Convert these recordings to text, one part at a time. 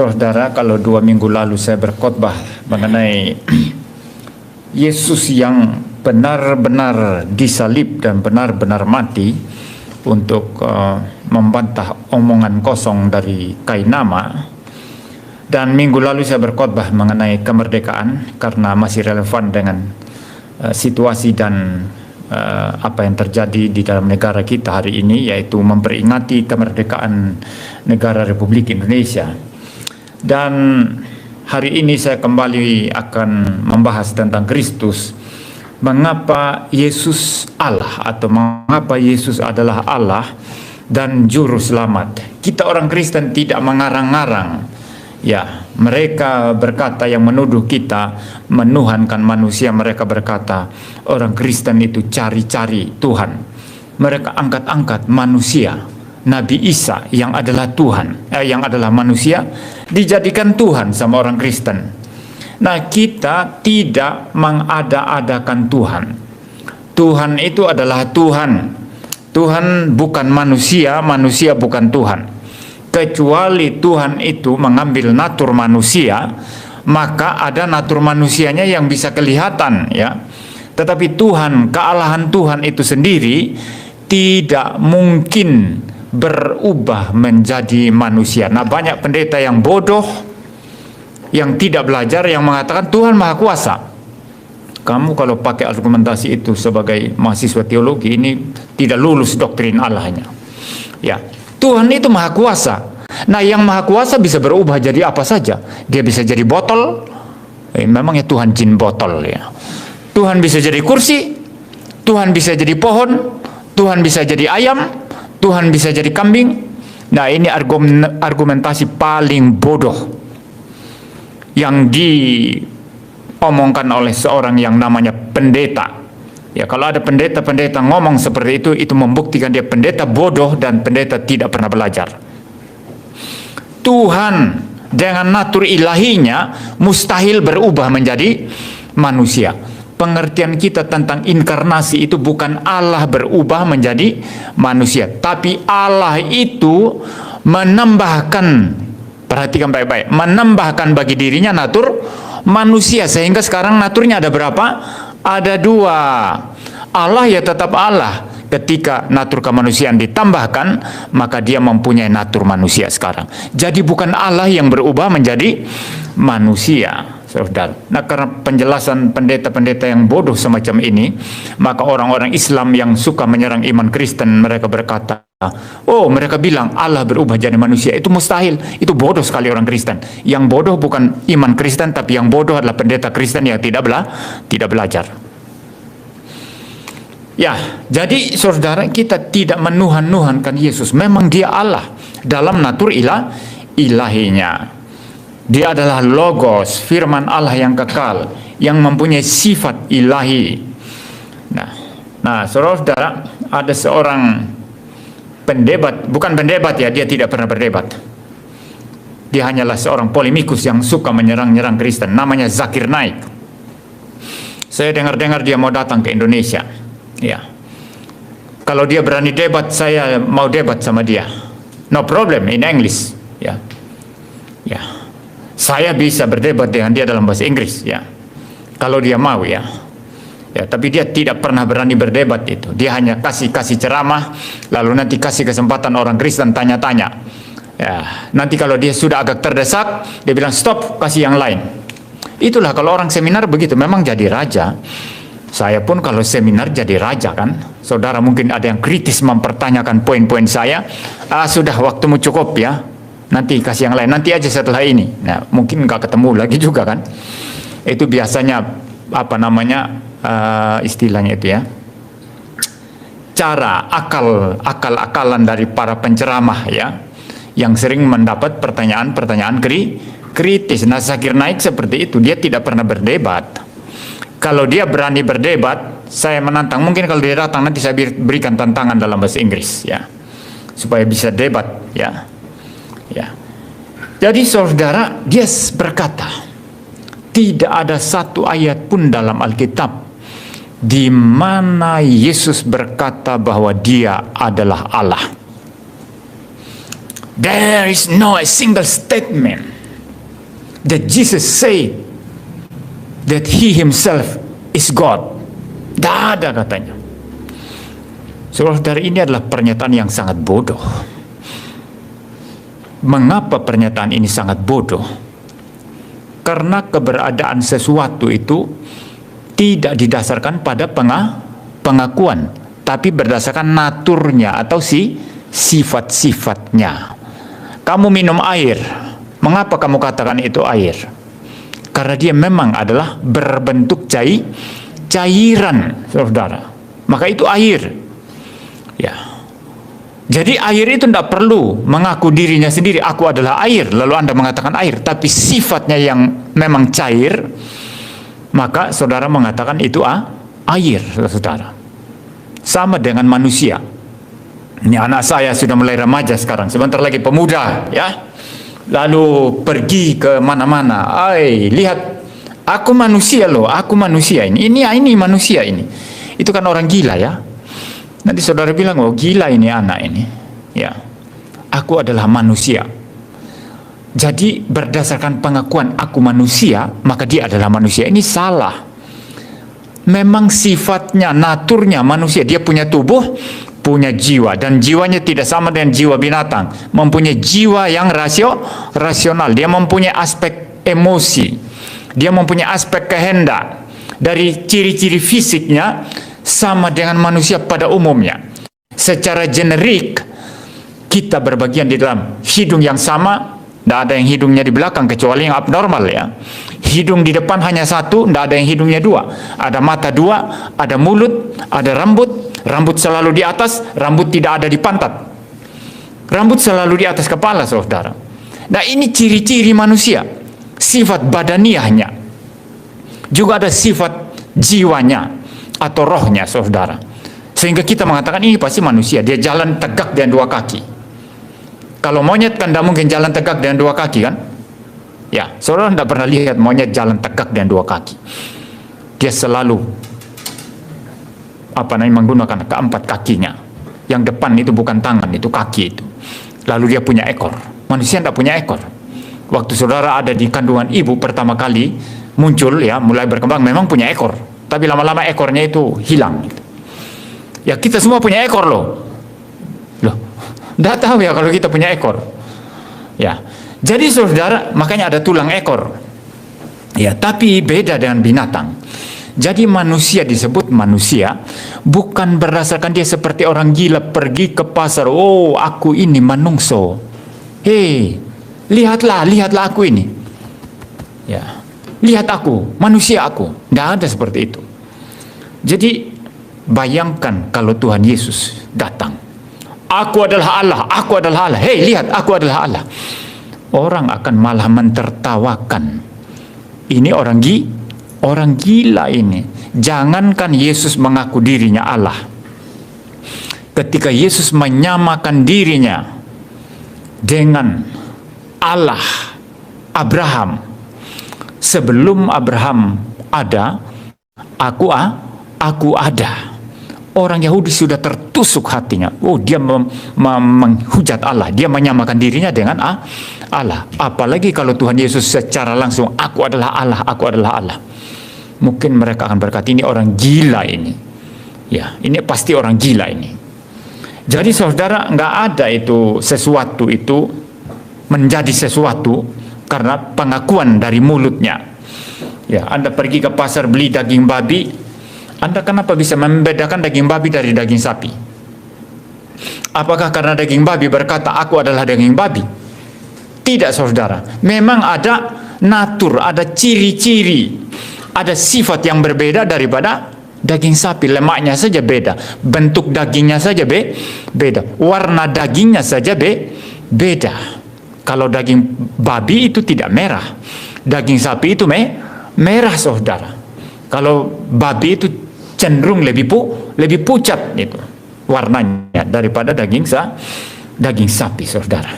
Saudara, kalau 2 minggu lalu saya berkhotbah mengenai Yesus yang benar-benar disalib dan benar-benar mati untuk membantah omongan kosong dari Kainama. Dan minggu lalu saya berkhotbah mengenai kemerdekaan karena masih relevan dengan situasi dan apa yang terjadi di dalam negara kita hari ini, yaitu memperingati kemerdekaan negara Republik Indonesia. Dan hari ini saya kembali akan membahas tentang Kristus. Mengapa Yesus Allah, atau mengapa Yesus adalah Allah dan juru selamat. Kita orang Kristen tidak mengarang-arang. Ya, mereka berkata, yang menuduh kita menuhankan manusia, mereka berkata orang Kristen itu cari-cari Tuhan. Mereka angkat-angkat manusia. Nabi Isa yang adalah Tuhan, yang adalah manusia, dijadikan Tuhan sama orang Kristen. Nah, kita tidak mengada-adakan Tuhan. Tuhan itu adalah Tuhan. Tuhan bukan manusia, manusia bukan Tuhan. Kecuali Tuhan itu mengambil natur manusia, maka ada natur manusianya yang bisa kelihatan, ya. Tetapi Tuhan, kealahan Tuhan itu sendiri tidak mungkin berubah menjadi manusia. Nah, banyak pendeta yang bodoh, yang tidak belajar, yang mengatakan Tuhan Maha Kuasa. Kamu kalau pakai argumentasi itu sebagai mahasiswa teologi, ini tidak lulus doktrin Allahnya. Ya, Tuhan itu Maha Kuasa. Nah, yang Maha Kuasa bisa berubah jadi apa saja. Dia bisa jadi botol. Memangnya Tuhan jin botol, ya. Tuhan bisa jadi kursi. Tuhan bisa jadi pohon. Tuhan bisa jadi ayam. Tuhan bisa jadi kambing. Nah, ini argumentasi paling bodoh yang diomongkan oleh seorang yang namanya pendeta. Ya, kalau ada pendeta-pendeta ngomong seperti itu membuktikan dia pendeta bodoh dan pendeta tidak pernah belajar. Tuhan dengan natur ilahinya mustahil berubah menjadi manusia. Pengertian kita tentang inkarnasi itu bukan Allah berubah menjadi manusia, tapi Allah itu menambahkan, perhatikan baik-baik, menambahkan bagi dirinya natur manusia, sehingga sekarang naturnya ada berapa? Ada 2. Allah ya tetap Allah. Ketika natur kemanusiaan ditambahkan, maka dia mempunyai natur manusia sekarang. Jadi bukan Allah yang berubah menjadi manusia, saudara. Nah, karena penjelasan pendeta-pendeta yang bodoh semacam ini, maka orang-orang Islam yang suka menyerang iman Kristen, mereka berkata, oh, mereka bilang Allah berubah jadi manusia. Itu mustahil. Itu bodoh sekali orang Kristen. Yang bodoh bukan iman Kristen, tapi yang bodoh adalah pendeta Kristen yang tidak belajar. Ya, jadi saudara, kita tidak menuhan-nuhankan Yesus. Memang dia Allah dalam natur ilahinya. Dia adalah Logos, firman Allah yang kekal, yang mempunyai sifat ilahi. Nah, saudara, ada seorang pendebat, bukan pendebat ya, dia tidak pernah berdebat. Dia hanyalah seorang polemikus yang suka menyerang-nyerang Kristen, namanya Zakir Naik. Saya dengar-dengar dia mau datang ke Indonesia. Ya, kalau dia berani debat, saya mau debat sama dia. No problem in English. Ya, saya bisa berdebat dengan dia dalam bahasa Inggris. Ya, kalau dia mau, ya. Tapi dia tidak pernah berani berdebat itu. Dia hanya kasih ceramah, lalu nanti kasih kesempatan orang Kristen tanya-tanya. Ya, nanti kalau dia sudah agak terdesak, dia bilang stop, kasih yang lain. Itulah kalau orang seminar begitu, memang jadi raja. Saya pun kalau seminar jadi raja, kan. Saudara mungkin ada yang kritis mempertanyakan poin-poin saya. Sudah, waktumu cukup, ya. Nanti kasih yang lain, nanti aja setelah ini. Nah, mungkin nggak ketemu lagi juga, kan. Itu biasanya istilahnya itu, ya. Cara akal-akalan dari para penceramah, ya, yang sering mendapat pertanyaan-pertanyaan kritis. Nah, Zakir Naik seperti itu, dia tidak pernah berdebat. Kalau dia berani berdebat, saya menantang. Mungkin kalau dia datang nanti saya berikan tantangan dalam bahasa Inggris, ya, supaya bisa debat, ya. Jadi saudara, dia berkata, tidak ada satu ayat pun dalam Alkitab di mana Yesus berkata bahwa dia adalah Allah. There is no a single statement that Jesus said that he himself is God. Tidak ada katanya. Saudara, ini adalah pernyataan yang sangat bodoh. Mengapa pernyataan ini sangat bodoh? Karena keberadaan sesuatu itu tidak didasarkan pada pengakuan, tapi berdasarkan naturnya atau sifat-sifatnya. Kamu minum air, mengapa kamu katakan itu air? Karena dia memang adalah berbentuk cairan, saudara. Maka itu air. Ya. Jadi air itu tidak perlu mengaku dirinya sendiri, aku adalah air, lalu Anda mengatakan air, tapi sifatnya yang memang cair, maka saudara mengatakan itu air, saudara. Sama dengan manusia. Ini anak saya sudah mulai remaja sekarang, sebentar lagi pemuda, ya. Lalu pergi ke mana-mana, lihat, aku manusia loh, aku manusia ini manusia ini. Itu kan orang gila, ya. Nanti saudara bilang, oh gila ini anak ini. Ya, aku adalah manusia. Jadi berdasarkan pengakuan aku manusia, maka dia adalah manusia. Ini salah. Memang sifatnya, naturnya manusia. Dia punya tubuh, punya jiwa. Dan jiwanya tidak sama dengan jiwa binatang. Mempunyai jiwa yang rasional. Dia mempunyai aspek emosi. Dia mempunyai aspek kehendak. Dari ciri-ciri fisiknya, sama dengan manusia pada umumnya. Secara generik, kita berbagian di dalam hidung yang sama, tidak ada yang hidungnya di belakang kecuali yang abnormal, ya. Hidung di depan hanya satu, tidak ada yang hidungnya dua. Ada mata dua, ada mulut, ada rambut. Rambut selalu di atas, rambut tidak ada di pantat. Rambut selalu di atas kepala, saudara. Nah, ini ciri-ciri manusia. Sifat badaniahnya. Juga ada sifat jiwanya atau rohnya, saudara. Sehingga kita mengatakan ini pasti manusia. Dia jalan tegak dengan dua kaki. Kalau monyet kan tidak mungkin jalan tegak dengan dua kaki, kan? Ya, saudara tidak pernah lihat monyet jalan tegak dengan dua kaki. Dia selalu menggunakan keempat kakinya. Yang depan itu bukan tangan, itu kaki itu. Lalu dia punya ekor. Manusia tidak punya ekor. Waktu saudara ada di kandungan ibu pertama kali muncul, ya, mulai berkembang, memang punya ekor. Tapi lama-lama ekornya itu hilang. Ya, kita semua punya ekor loh. Tidak tahu ya kalau kita punya ekor. Ya, jadi saudara, makanya ada tulang ekor. Ya, tapi beda dengan binatang. Jadi manusia disebut manusia bukan berdasarkan dia seperti orang gila pergi ke pasar. Oh, aku ini manungso. Hei, lihatlah aku ini. Ya. Lihat aku, manusia aku. Tidak ada seperti itu. Jadi bayangkan kalau Tuhan Yesus datang. Aku adalah Allah, aku adalah Allah. Hei, lihat, aku adalah Allah. Orang akan malah mentertawakan. Ini orang gila ini. Jangankan Yesus mengaku dirinya Allah. Ketika Yesus menyamakan dirinya dengan Allah Abraham, sebelum Abraham ada, aku ada. Orang Yahudi sudah tertusuk hatinya. Oh, dia menghujat Allah. Dia menyamakan dirinya dengan Allah. Apalagi kalau Tuhan Yesus secara langsung, aku adalah Allah, aku adalah Allah. Mungkin mereka akan berkata, ini orang gila ini. Ya, ini pasti orang gila ini. Jadi saudara, nggak ada itu sesuatu itu menjadi sesuatu karena pengakuan dari mulutnya. Ya, Anda pergi ke pasar beli daging babi, Anda kenapa bisa membedakan daging babi dari daging sapi? Apakah karena daging babi berkata aku adalah daging babi? Tidak, saudara. Memang ada natur, ada ciri-ciri, ada sifat yang berbeda daripada daging sapi. Lemaknya saja beda, bentuk dagingnya saja beda, warna dagingnya saja beda. Kalau daging babi itu tidak merah, daging sapi itu merah, saudara. Kalau babi itu cenderung lebih pucat itu warnanya daripada daging sapi, saudara.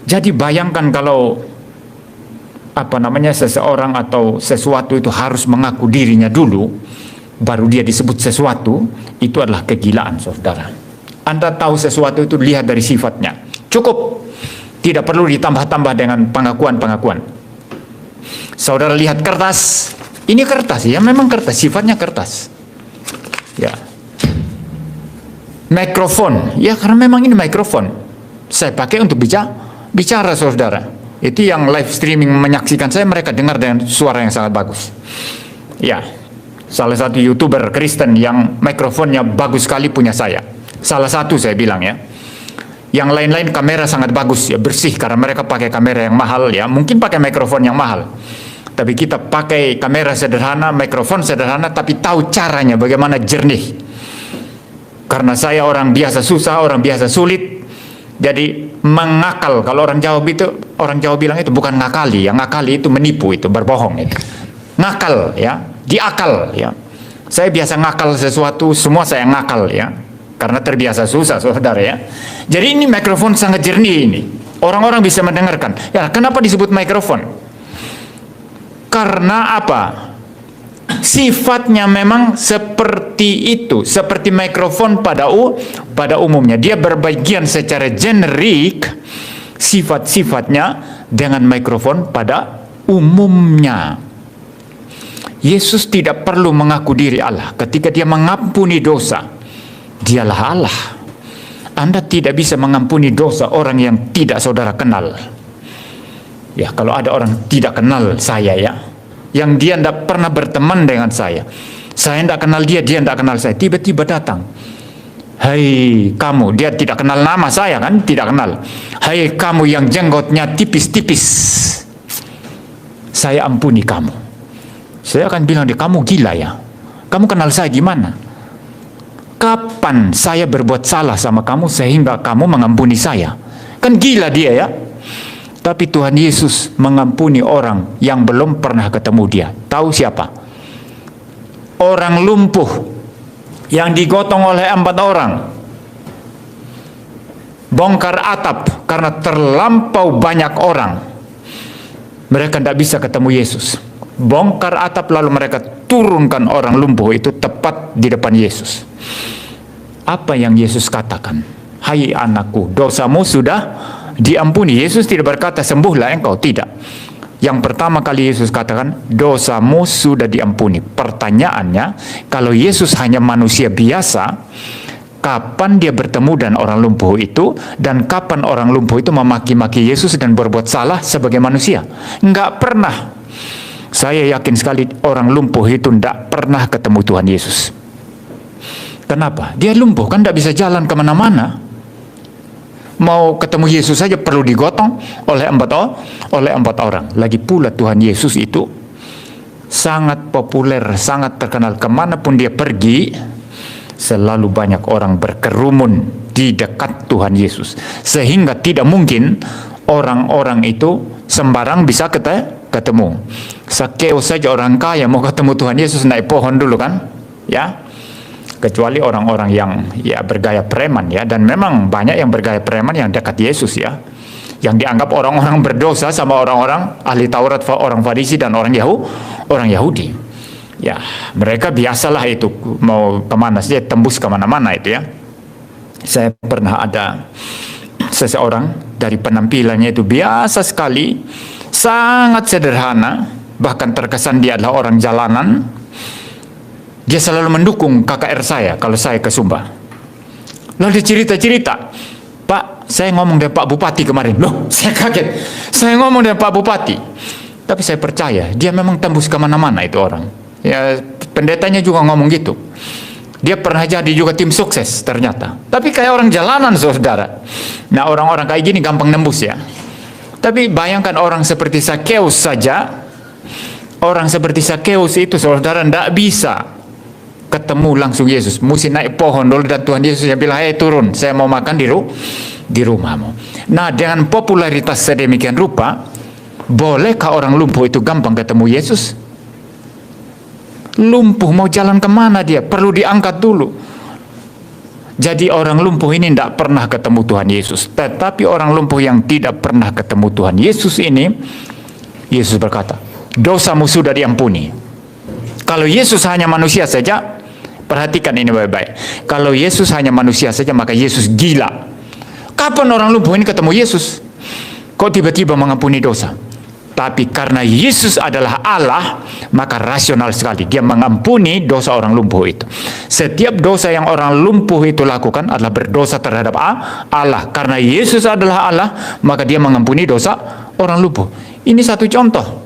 Jadi bayangkan kalau seseorang atau sesuatu itu harus mengaku dirinya dulu baru dia disebut sesuatu, itu adalah kegilaan, saudara. Anda tahu sesuatu itu lihat dari sifatnya, cukup, tidak perlu ditambah-tambah dengan pengakuan-pengakuan. Saudara lihat kertas, ini kertas ya, memang kertas, sifatnya kertas. Ya. Mikrofon, ya karena memang ini mikrofon. Saya pakai untuk bicara saudara. Itu yang live streaming menyaksikan saya, mereka dengar dengan suara yang sangat bagus. Ya, salah satu YouTuber Kristen yang mikrofonnya bagus sekali punya saya. Salah satu saya bilang ya. Yang lain-lain kamera sangat bagus ya, bersih karena mereka pakai kamera yang mahal ya, mungkin pakai mikrofon yang mahal. Tapi kita pakai kamera sederhana, mikrofon sederhana, tapi tahu caranya bagaimana jernih. Karena saya orang biasa susah, orang biasa sulit, jadi mengakal. Kalau orang Jawa bilang itu bukan ngakali, yang ngakali itu menipu, itu berbohong itu. Ngakal ya, diakal ya. Saya biasa ngakal sesuatu, semua saya ngakal ya. Karena terbiasa susah saudara ya. Jadi ini mikrofon sangat jernih ini. Orang-orang bisa mendengarkan. Ya, kenapa disebut mikrofon? Karena apa? Sifatnya memang seperti itu, seperti mikrofon pada umumnya. Dia berbagian secara generik sifat-sifatnya dengan mikrofon pada umumnya. Yesus tidak perlu mengaku diri Allah. Ketika dia mengampuni dosa, dialah Allah. Anda tidak bisa mengampuni dosa orang yang tidak saudara kenal. Ya, kalau ada orang tidak kenal saya ya, yang dia tidak pernah berteman dengan saya tidak kenal dia, dia tidak kenal saya, tiba-tiba datang, hai kamu, dia tidak kenal nama saya kan, tidak kenal, hai kamu yang jenggotnya tipis-tipis, saya ampuni kamu. Saya akan bilang dia, kamu gila ya, kamu kenal saya gimana? Kapan saya berbuat salah sama kamu sehingga kamu mengampuni saya? Kan gila dia ya. Tapi Tuhan Yesus mengampuni orang yang belum pernah ketemu dia. Tahu siapa? Orang lumpuh yang digotong oleh 4 orang. Bongkar atap karena terlampau banyak orang. Mereka tidak bisa ketemu Yesus. Bongkar atap lalu mereka turunkan orang lumpuh itu tepat di depan Yesus. Apa yang Yesus katakan? Hai anakku, dosamu sudah diampuni. Yesus tidak berkata sembuhlah engkau, tidak. Yang pertama kali Yesus katakan dosamu sudah diampuni. Pertanyaannya, kalau Yesus hanya manusia biasa, kapan dia bertemu dengan orang lumpuh itu, dan kapan orang lumpuh itu memaki-maki Yesus dan berbuat salah sebagai manusia? Enggak pernah. Saya yakin sekali orang lumpuh itu tidak pernah ketemu Tuhan Yesus. Kenapa? Dia lumpuh kan, tidak bisa jalan kemana-mana. Mau ketemu Yesus saja perlu digotong oleh 4 orang. Lagi pula Tuhan Yesus itu sangat populer, sangat terkenal. Kemanapun dia pergi, selalu banyak orang berkerumun di dekat Tuhan Yesus. Sehingga tidak mungkin orang-orang itu sembarang bisa ketemu. Sakeus saja orang kaya mau ketemu Tuhan Yesus naik pohon dulu kan? Ya. Kecuali orang-orang yang ya bergaya preman ya, dan memang banyak yang bergaya preman yang dekat Yesus ya, yang dianggap orang-orang berdosa sama orang-orang ahli Taurat, orang Farisi dan orang Yahudi. Ya, mereka biasalah itu mau kemana saja, tembus kemana-mana itu ya. Saya pernah ada seseorang dari penampilannya itu biasa sekali, sangat sederhana, bahkan terkesan dia adalah orang jalanan. Dia selalu mendukung KKR saya kalau saya ke Sumba. Lalu dia cerita-cerita, Pak, saya ngomong dengan Pak Bupati kemarin. Loh, saya kaget. Saya ngomong dengan Pak Bupati. Tapi saya percaya, dia memang tembus kemana-mana itu orang. Ya, pendetanya juga ngomong gitu. Dia pernah jadi juga tim sukses ternyata. Tapi kayak orang jalanan saudara. Nah, orang-orang kayak gini gampang nembus ya. Tapi bayangkan orang seperti Sakeus saja. Orang seperti Sakeus itu saudara tidak bisa ketemu langsung Yesus, mesti naik pohon dulu, dan Tuhan Yesus yang bilang, "Hei turun, saya mau makan di rumahmu." Nah, dengan popularitas sedemikian rupa, bolehkah orang lumpuh itu gampang ketemu Yesus? Lumpuh mau jalan kemana dia? Perlu diangkat dulu. Jadi orang lumpuh ini tidak pernah ketemu Tuhan Yesus. Tetapi orang lumpuh yang tidak pernah ketemu Tuhan Yesus ini, Yesus berkata, dosamu sudah diampuni. Kalau Yesus hanya manusia saja, perhatikan ini baik-baik. Kalau Yesus hanya manusia saja, maka Yesus gila. Kapan orang lumpuh ini ketemu Yesus? Kok tiba-tiba mengampuni dosa? Tapi karena Yesus adalah Allah, maka rasional sekali. Dia mengampuni dosa orang lumpuh itu. Setiap dosa yang orang lumpuh itu lakukan adalah berdosa terhadap Allah. Karena Yesus adalah Allah, maka dia mengampuni dosa orang lumpuh. Ini satu contoh.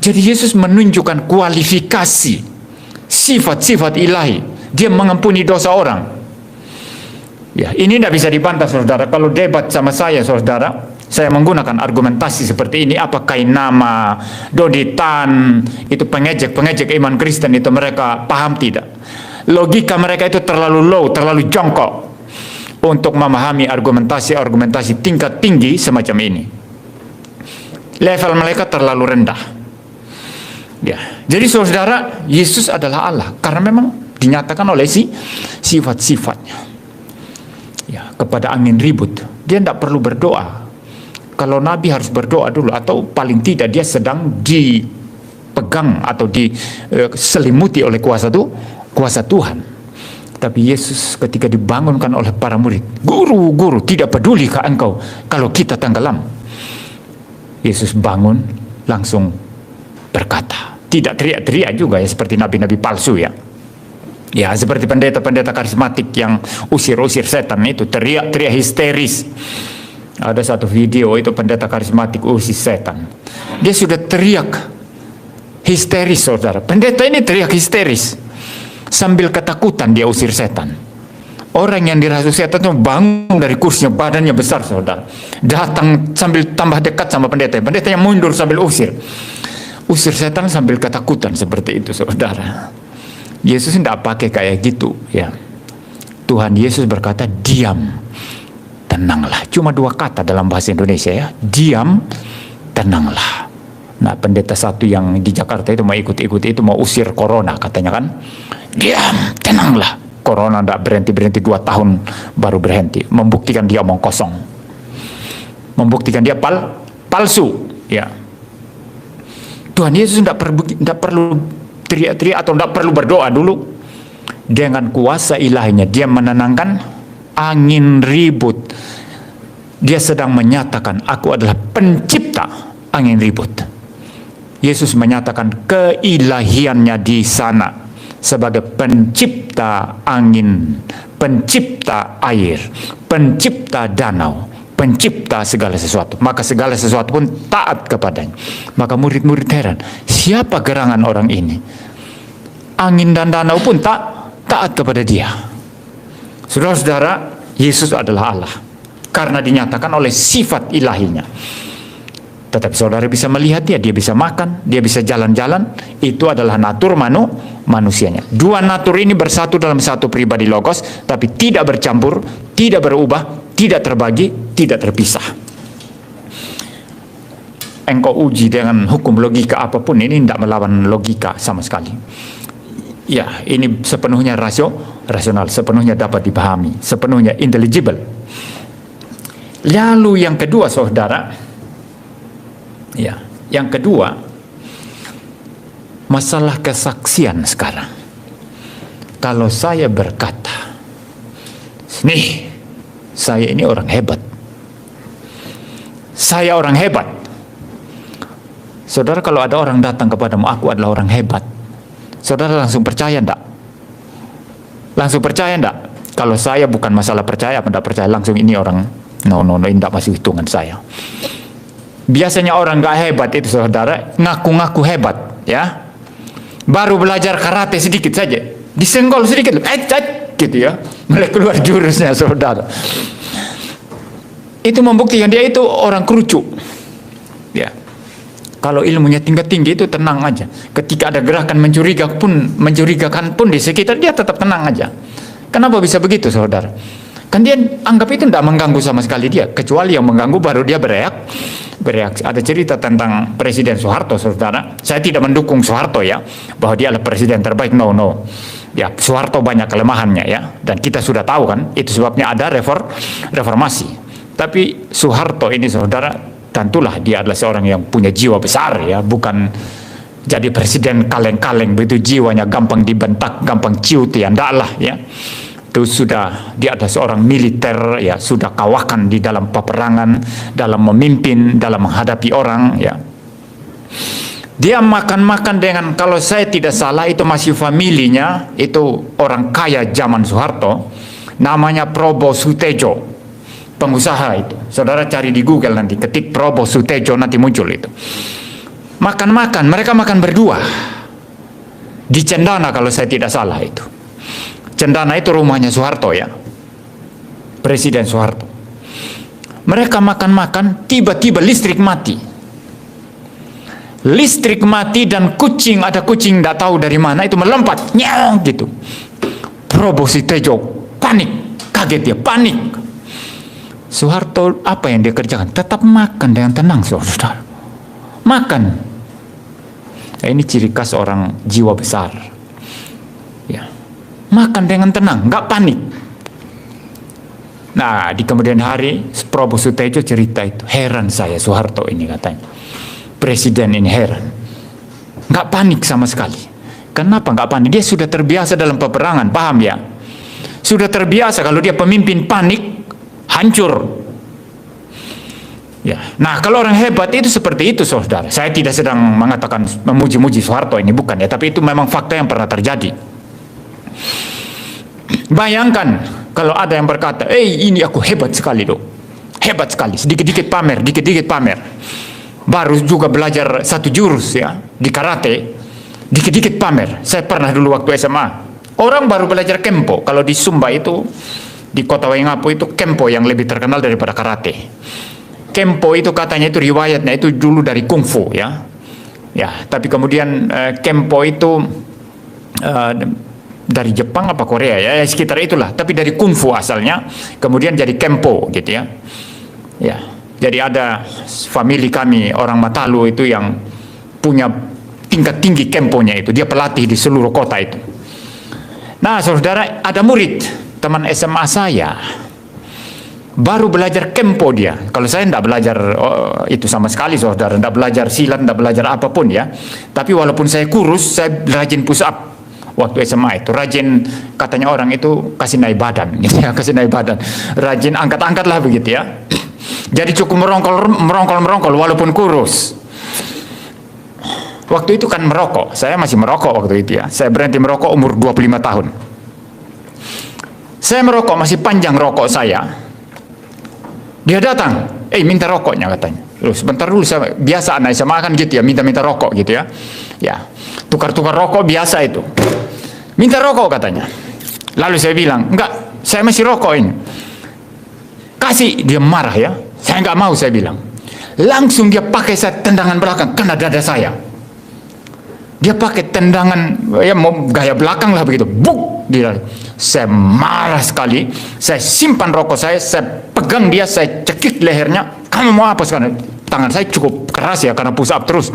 Jadi Yesus menunjukkan kualifikasi sifat-sifat ilahi. Dia mengampuni dosa orang. Ya, ini tidak bisa dibantah, saudara. Kalau debat sama saya, saudara, saya menggunakan argumentasi seperti ini. Apakah nama Doditan itu pengejek iman Kristen itu mereka paham tidak? Logika mereka itu terlalu low, terlalu jongkok untuk memahami argumentasi tingkat tinggi semacam ini. Level mereka terlalu rendah. Ya, jadi saudara, Yesus adalah Allah karena memang dinyatakan oleh sifat-sifatnya. Ya, kepada angin ribut, dia tidak perlu berdoa. Kalau Nabi harus berdoa dulu, atau paling tidak dia sedang dipegang atau diselimuti oleh kuasa Tuhan. Tapi Yesus ketika dibangunkan oleh para murid, guru, tidak pedulikah engkau kalau kita tenggelam? Yesus bangun langsung berkata, tidak teriak-teriak juga ya seperti nabi-nabi palsu ya. Ya, seperti pendeta-pendeta karismatik yang usir-usir setan itu teriak-teriak histeris. Ada satu video itu pendeta karismatik usir setan. Dia sudah teriak histeris, saudara. Pendeta ini teriak histeris. Sambil ketakutan dia usir setan. Orang yang dirasuki setan itu bangun dari kursinya, badannya besar, saudara. Datang sambil tambah dekat sama pendeta. Pendeta yang mundur sambil usir. Usir setan sambil ketakutan seperti itu, saudara. Yesus tidak pakai kayak gitu, ya. Tuhan Yesus berkata, diam, tenanglah. Cuma 2 kata dalam bahasa Indonesia ya. Diam, tenanglah. Nah, pendeta satu yang di Jakarta itu mau ikut-ikut itu mau usir corona katanya kan. Diam, tenanglah. Corona tidak berhenti 2 tahun baru berhenti. Membuktikan dia omong kosong. Membuktikan dia palsu, ya. Tuhan Yesus tidak perlu teriak-teriak atau tidak perlu berdoa dulu. Dengan kuasa ilahinya dia menenangkan angin ribut. Dia sedang menyatakan, aku adalah pencipta angin ribut. Yesus menyatakan keilahiannya di sana sebagai pencipta angin, pencipta air, pencipta danau, pencipta segala sesuatu. Maka segala sesuatu pun taat kepadanya. Maka murid-murid heran, siapa gerangan orang ini? Angin dan danau pun taat kepada dia. Saudara-saudara, Yesus adalah Allah karena dinyatakan oleh sifat ilahinya. Tetapi saudara bisa melihat dia bisa makan, dia bisa jalan-jalan. Itu adalah natur manusianya. 2 natur ini bersatu dalam satu pribadi logos, tapi tidak bercampur, tidak berubah, tidak terbagi, tidak terpisah. Engkau uji dengan hukum logika apapun, ini tidak melawan logika sama sekali. Ya, ini sepenuhnya rasional, sepenuhnya dapat dipahami, sepenuhnya intelligible. Lalu yang kedua, saudara, ya, yang kedua, masalah kesaksian sekarang. Kalau saya berkata, nih, saya ini orang hebat. Saya orang hebat. Saudara, kalau ada orang datang kepadamu, aku adalah orang hebat. Saudara langsung percaya enggak? Langsung percaya enggak? Kalau saya bukan masalah percaya apa enggak percaya, langsung ini orang, no, ini enggak masih hitungan saya. Biasanya orang enggak hebat itu, saudara, ngaku-ngaku hebat, ya. Baru belajar karate sedikit saja, disenggol sedikit, gitu ya, mulai keluar jurusnya, saudara. Itu membuktikan dia itu orang kerucu, ya. Kalau ilmunya tinggi itu tenang aja. Ketika ada gerakan mencurigakan pun di sekitar dia tetap tenang aja. Kenapa bisa begitu, saudara? Kan dia anggap itu tidak mengganggu sama sekali dia. Kecuali yang mengganggu baru dia bereaksi. Ada cerita tentang Presiden Soeharto, saudara. Saya tidak mendukung Soeharto ya, bahwa dia adalah presiden terbaik. No. Ya, Soeharto banyak kelemahannya ya. Dan kita sudah tahu kan, itu sebabnya ada reformasi. Tapi Soeharto ini, saudara, tentulah dia adalah seorang yang punya jiwa besar ya, bukan jadi presiden kaleng-kaleng begitu jiwanya, gampang dibentak, gampang ciut ya, enggak lah ya. Itu sudah, dia adalah seorang militer ya, sudah kawakan di dalam peperangan, dalam memimpin, dalam menghadapi orang ya. Dia makan-makan dengan, kalau saya tidak salah itu masih familinya, itu orang kaya zaman Soeharto, namanya Probo Sutejo, pengusaha itu. Saudara cari di Google nanti, ketik Probo Sutejo nanti muncul itu. Makan-makan, mereka makan berdua di Cendana kalau saya tidak salah itu. Cendana itu rumahnya Soeharto ya, Presiden Soeharto. Mereka makan-makan, tiba-tiba listrik mati. Listrik mati dan kucing, ada kucing tidak tahu dari mana itu melompat, nyang gitu. Probo Sutejo panik, kaget dia, panik. Soeharto apa yang dia kerjakan? Tetap makan dengan tenang, saudara. Makan. Ini ciri khas orang jiwa besar. Ya. Makan dengan tenang, nggak panik. Nah, di kemudian hari, Probo Sutejo cerita itu. Heran saya Soeharto ini katanya. Presiden ini heran. Nggak panik sama sekali. Kenapa nggak panik? Dia sudah terbiasa dalam peperangan, paham ya? Sudah terbiasa kalau dia pemimpin panik, hancur. Ya. Nah, kalau orang hebat itu seperti itu, saudara. Saya tidak sedang mengatakan memuji-muji Soeharto ini, bukan ya. Tapi itu memang fakta yang pernah terjadi. Bayangkan kalau ada yang berkata, ini aku hebat sekali dong. Hebat sekali, sedikit-dikit pamer, dikit-dikit pamer. Baru juga belajar satu jurus ya, di karate, dikit-dikit pamer. Saya pernah dulu waktu SMA. Orang baru belajar kempo, kalau di Sumba itu, di kota Waingapu itu kempo yang lebih terkenal daripada karate. Kempo itu katanya itu riwayatnya itu dulu dari kungfu ya. Ya, tapi kemudian kempo itu dari Jepang apa Korea ya, sekitar itulah, tapi dari kungfu asalnya, kemudian jadi kempo gitu ya. Ya, jadi ada famili kami orang Matalu itu yang punya tingkat tinggi kemponya itu, dia pelatih di seluruh kota itu. Nah, saudara, ada murid teman SMA saya baru belajar kempo dia. Kalau saya tidak belajar itu sama sekali, saudara, tidak belajar silat, tidak belajar apapun ya. Tapi walaupun saya kurus, saya rajin push up. Waktu SMA itu rajin, katanya orang itu kasih naik badan gitu ya, kasih naik badan, rajin angkat-angkat lah begitu ya. Jadi cukup merongkol walaupun kurus. Waktu itu kan merokok, saya masih merokok waktu itu ya. Saya berhenti merokok umur 25 tahun. Saya merokok, masih panjang rokok saya. Dia datang, minta rokoknya katanya. Loh, sebentar dulu, saya biasa anak SMA kan gitu ya, minta-minta rokok gitu ya. Ya, tukar-tukar rokok biasa itu. Minta rokok katanya. Lalu saya bilang, enggak, saya masih rokok ini. Kasih, dia marah ya. Saya enggak mau, saya bilang. Langsung dia pakai saya tendangan belakang, kena dada saya. Dia pakai tendangan, ya mau gaya belakang lah begitu. Buk! Dia. Saya marah sekali. Saya simpan rokok saya pegang dia, saya cekik lehernya. Kamu mau apa sekarang? Tangan saya cukup keras ya, karena push up terus.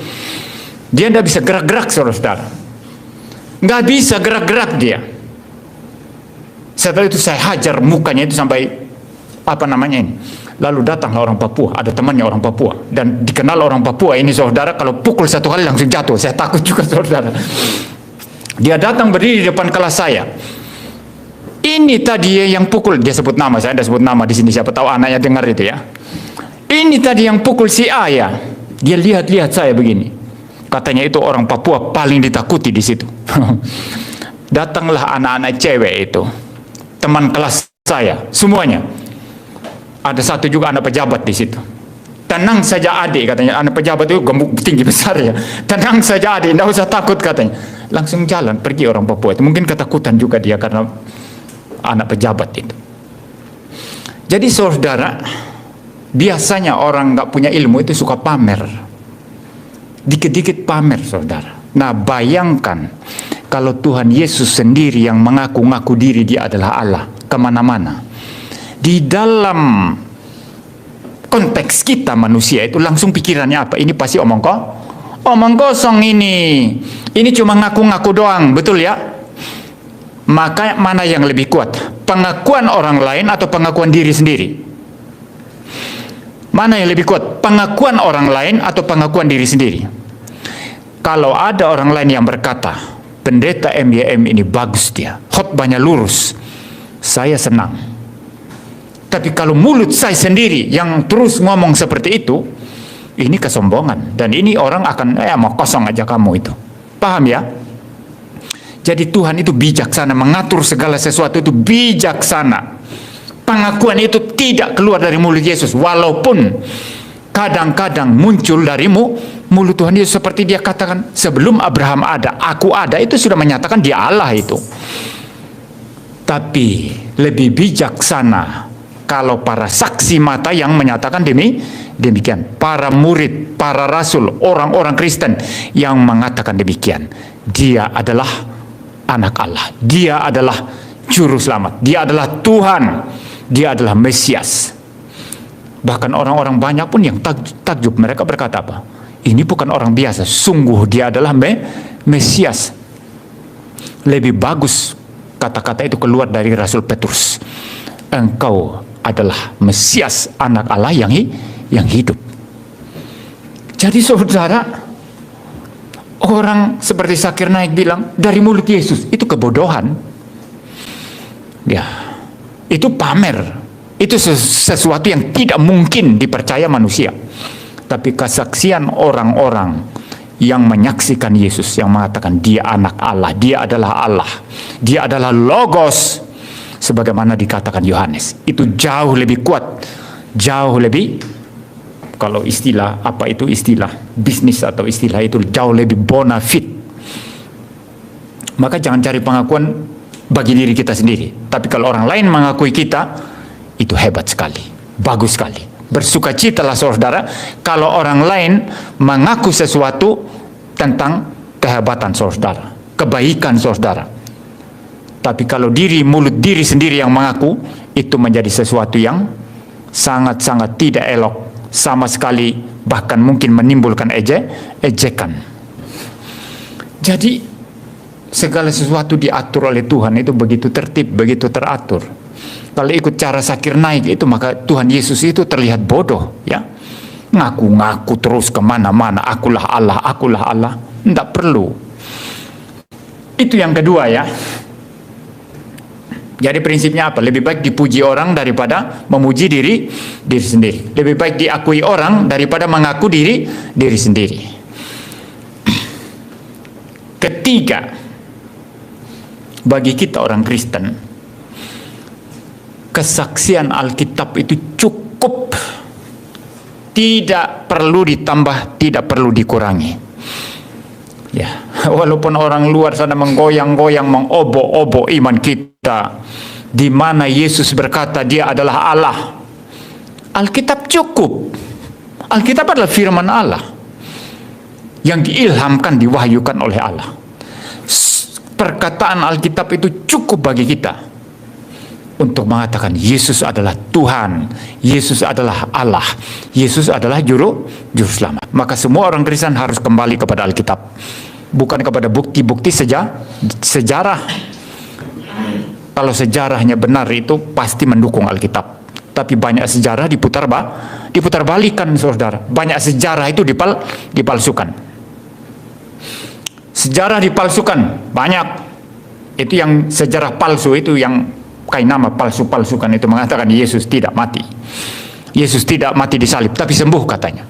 Dia tidak bisa gerak-gerak, saudara. Nggak bisa gerak-gerak dia. Setelah itu saya hajar mukanya itu sampai apa namanya ini. Lalu datanglah orang Papua, ada temannya orang Papua, dan dikenal orang Papua ini, saudara, kalau pukul satu kali langsung jatuh. Saya takut juga, saudara. Dia datang berdiri di depan kelas saya. Ini tadi yang pukul, dia sebut nama, saya tidak sebut nama di sini, siapa tahu anaknya dengar itu ya. Ini tadi yang pukul si A ya. Dia lihat-lihat saya begini. Katanya itu orang Papua paling ditakuti di situ. Datanglah anak-anak cewek itu, teman kelas saya, semuanya. Ada satu juga anak pejabat di situ. Tenang saja adik, katanya. Anak pejabat itu gemuk tinggi besar ya. Tenang saja adik, tidak usah takut katanya. Langsung jalan pergi orang Papua itu. Mungkin ketakutan juga dia karena anak pejabat itu. Jadi saudara, biasanya orang nggak punya ilmu itu suka pamer. Dikit-dikit pamer, saudara. Nah, bayangkan kalau Tuhan Yesus sendiri yang mengaku-ngaku diri dia adalah Allah kemana-mana. Di dalam konteks kita manusia itu langsung pikirannya apa? Ini pasti omong kosong ini. Ini cuma ngaku-ngaku doang, betul ya? Maka mana yang lebih kuat? Pengakuan orang lain atau pengakuan diri sendiri? Mana yang lebih kuat? Pengakuan orang lain atau pengakuan diri sendiri? Kalau ada orang lain yang berkata, pendeta MYM ini bagus dia, khotbahnya lurus, saya senang. Tapi kalau mulut saya sendiri yang terus ngomong seperti itu, Ini kesombongan. Dan ini orang akan, mau kosong aja kamu itu. Paham ya? Jadi Tuhan itu bijaksana, mengatur segala sesuatu itu bijaksana. Pengakuan itu tidak keluar dari mulut Yesus. Walaupun kadang-kadang muncul dari mulut Tuhan Yesus. Seperti dia katakan, sebelum Abraham ada, aku ada. Itu sudah menyatakan dia Allah itu. Tapi lebih bijaksana kalau para saksi mata yang menyatakan demikian. Para murid, para rasul, orang-orang Kristen yang mengatakan demikian. Dia adalah anak Allah. Dia adalah juru selamat. Dia adalah Tuhan. Dia adalah Mesias. Bahkan orang-orang banyak pun yang takjub. Mereka berkata apa? Ini bukan orang biasa. Sungguh dia adalah Mesias. Lebih bagus kata-kata itu keluar dari Rasul Petrus. Engkau adalah Mesias, anak Allah yang hidup. Jadi saudara, orang seperti Zakir Naik bilang dari mulut Yesus, itu kebodohan. Ya, itu pamer. Itu sesuatu yang tidak mungkin dipercaya manusia. Tapi kesaksian orang-orang yang menyaksikan Yesus, yang mengatakan dia anak Allah, dia adalah Allah, dia adalah Logos, sebagaimana dikatakan Yohanes, itu jauh lebih kuat, jauh lebih, kalau istilah, apa itu istilah bisnis atau istilah itu, jauh lebih bona fide. Maka jangan cari pengakuan bagi diri kita sendiri, tapi kalau orang lain mengakui kita, itu hebat sekali, bagus sekali. Bersukacitalah saudara kalau orang lain mengaku sesuatu tentang kehebatan saudara, kebaikan saudara. Tapi kalau mulut diri sendiri yang mengaku, itu menjadi sesuatu yang sangat-sangat tidak elok, sama sekali bahkan mungkin menimbulkan ejekan. Jadi segala sesuatu diatur oleh Tuhan itu begitu tertib, begitu teratur. Kalau ikut cara Zakir Naik itu, maka Tuhan Yesus itu terlihat bodoh, ya. Ngaku-ngaku terus kemana-mana, akulah Allah, akulah Allah. Tidak perlu. Itu yang kedua ya. Jadi prinsipnya apa? Lebih baik dipuji orang daripada memuji diri sendiri. Lebih baik diakui orang daripada mengaku diri sendiri. Ketiga, bagi kita orang Kristen, kesaksian Alkitab itu cukup, tidak perlu ditambah, tidak perlu dikurangi. Ya, walaupun orang luar sana menggoyang-goyang, mengobok-obok iman kita, di mana Yesus berkata dia adalah Allah. Alkitab cukup. Alkitab adalah firman Allah yang diilhamkan, diwahyukan oleh Allah. Perkataan Alkitab itu cukup bagi kita untuk mengatakan Yesus adalah Tuhan, Yesus adalah Allah, Yesus adalah juru selamat. Maka semua orang Kristen harus kembali kepada Alkitab, bukan kepada bukti-bukti sejarah. Kalau sejarahnya benar itu pasti mendukung Alkitab. Tapi banyak sejarah diputar balikan saudara. Banyak sejarah itu dipalsukan. Sejarah dipalsukan banyak. Itu yang sejarah palsu itu yang pakai nama palsu-palsukan itu, mengatakan Yesus tidak mati. Yesus tidak mati di salib, tapi sembuh katanya.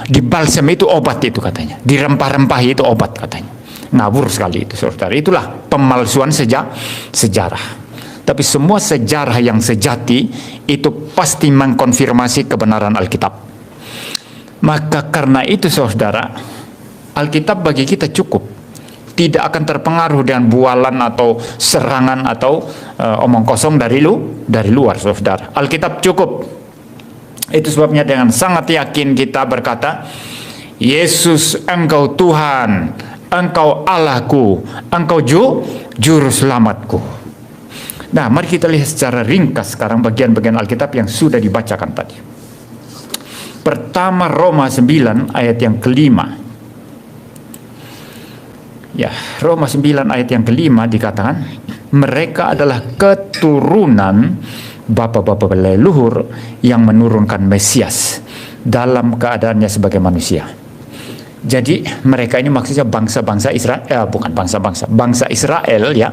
Di balsam itu obat itu katanya. Di rempah-rempah itu obat katanya. Ngawur sekali itu saudara. Itulah pemalsuan sejarah. Tapi semua sejarah yang sejati itu pasti mengkonfirmasi kebenaran Alkitab. Maka karena itu saudara, Alkitab bagi kita cukup. Tidak akan terpengaruh dengan bualan atau serangan atau omong kosong dari luar saudara. Alkitab cukup. Itu sebabnya dengan sangat yakin kita berkata, Yesus engkau Tuhan, engkau Allahku, engkau juru selamatku. Nah, mari kita lihat secara ringkas sekarang bagian-bagian Alkitab yang sudah dibacakan tadi. Pertama Roma 9 ayat yang kelima. Ya, Roma 9 ayat yang kelima dikatakan, mereka adalah keturunan bapa-bapa leluhur yang menurunkan Mesias dalam keadaannya sebagai manusia. Jadi mereka ini maksudnya bangsa-bangsa Israel, bukan bangsa Israel ya.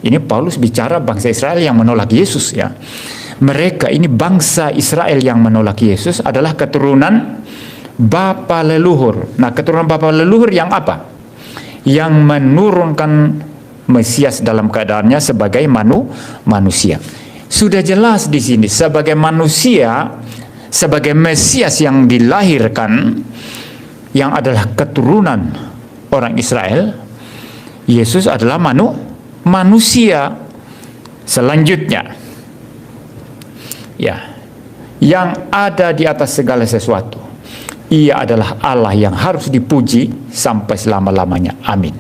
Ini Paulus bicara bangsa Israel yang menolak Yesus ya. mereka ini bangsa Israel yang menolak Yesus adalah keturunan bapa leluhur. Nah, keturunan bapa leluhur yang apa? Yang menurunkan Mesias dalam keadaannya sebagai manusia. Sudah jelas di sini sebagai manusia, sebagai Mesias yang dilahirkan, yang adalah keturunan orang Israel, Yesus adalah manusia. Selanjutnya, ya, yang ada di atas segala sesuatu. Ia adalah Allah yang harus dipuji sampai selama-lamanya. Amin.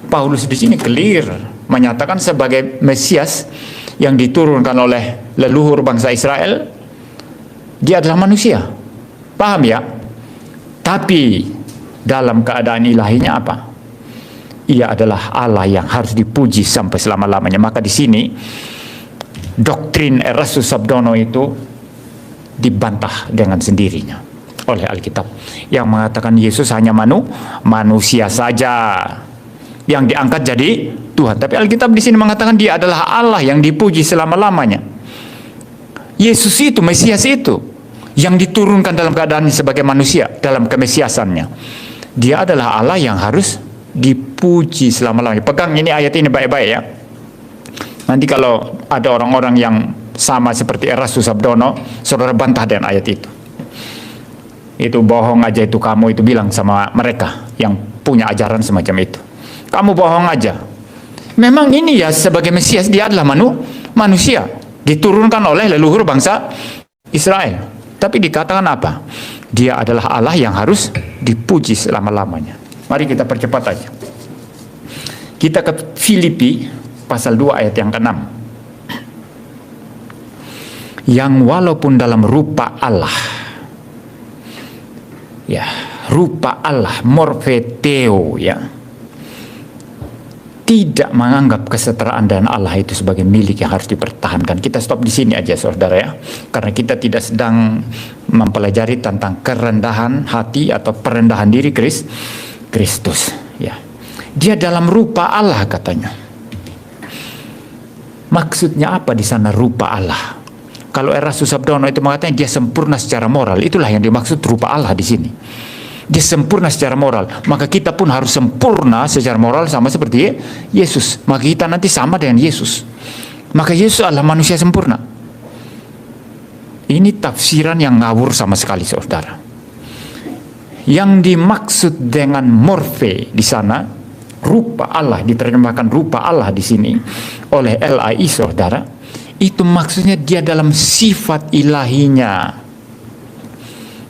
Paulus di sini clear menyatakan sebagai Mesias yang diturunkan oleh leluhur bangsa Israel, dia adalah manusia. Paham ya? Tapi dalam keadaan ilahinya apa? Ia adalah Allah yang harus dipuji sampai selama-lamanya. Maka di sini doktrin Erastus Sabdono itu dibantah dengan sendirinya oleh Alkitab yang mengatakan Yesus hanya manusia saja yang diangkat jadi Tuhan. Tapi Alkitab di sini mengatakan dia adalah Allah yang dipuji selama-lamanya. Yesus itu, Mesias itu, yang diturunkan dalam keadaan sebagai manusia dalam kemesiasannya. Dia adalah Allah yang harus dipuji selama-lamanya. Pegang ini ayat ini baik-baik ya. Nanti kalau ada orang-orang yang sama seperti Erastus Sabdono, saudara bantah dengan ayat itu. Itu bohong aja itu kamu, itu bilang sama mereka yang punya ajaran semacam itu. Kamu bohong aja. Memang ini ya sebagai Mesias dia adalah manusia, diturunkan oleh leluhur bangsa Israel. Tapi dikatakan apa? Dia adalah Allah yang harus dipuji selama-lamanya. Mari kita percepat aja. Kita ke Filipi pasal 2 ayat yang ke-6. Yang walaupun dalam rupa Allah, ya, rupa Allah, morfeteo, ya, tidak menganggap kesetaraan dan Allah itu sebagai milik yang harus dipertahankan. Kita stop di sini aja saudara ya, karena kita tidak sedang mempelajari tentang kerendahan hati atau perendahan diri Kristus. Ya, dia dalam rupa Allah katanya. Maksudnya apa di sana rupa Allah? Kalau Erastus Sabdono itu mengatakan dia sempurna secara moral, itulah yang dimaksud rupa Allah di sini. Dia sempurna secara moral, maka kita pun harus sempurna secara moral sama seperti Yesus. Maka kita nanti sama dengan Yesus. Maka Yesus adalah manusia sempurna. Ini tafsiran yang ngawur sama sekali saudara. Yang dimaksud dengan morfe di sana, rupa Allah, diterjemahkan rupa Allah di sini oleh LAI saudara, itu maksudnya dia dalam sifat ilahinya,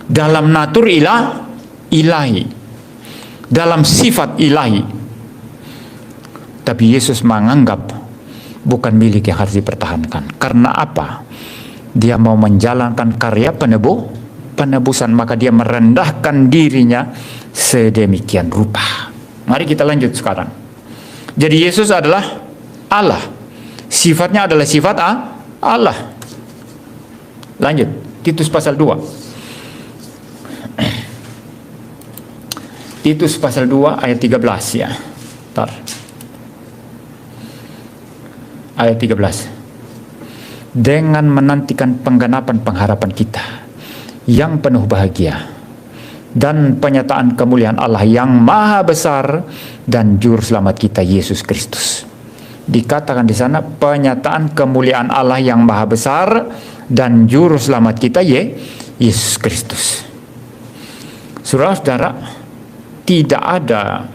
dalam natur ilahi, dalam sifat ilahi. Tapi Yesus menganggap bukan milik yang harus dipertahankan. Karena apa? Dia mau menjalankan karya penebusan, maka dia merendahkan dirinya sedemikian rupa. Mari kita lanjut sekarang. Jadi Yesus adalah Allah. Sifatnya adalah sifat Allah. Lanjut, Titus pasal 2. Titus pasal 2 ayat 13 ya. Bentar. Ayat 13. Dengan menantikan penggenapan pengharapan kita yang penuh bahagia dan penyataan kemuliaan Allah yang maha besar dan juru selamat kita Yesus Kristus. Dikatakan di sana penyataan kemuliaan Allah yang maha besar dan juru selamat kita Yesus Kristus. Saudara-saudara, tidak ada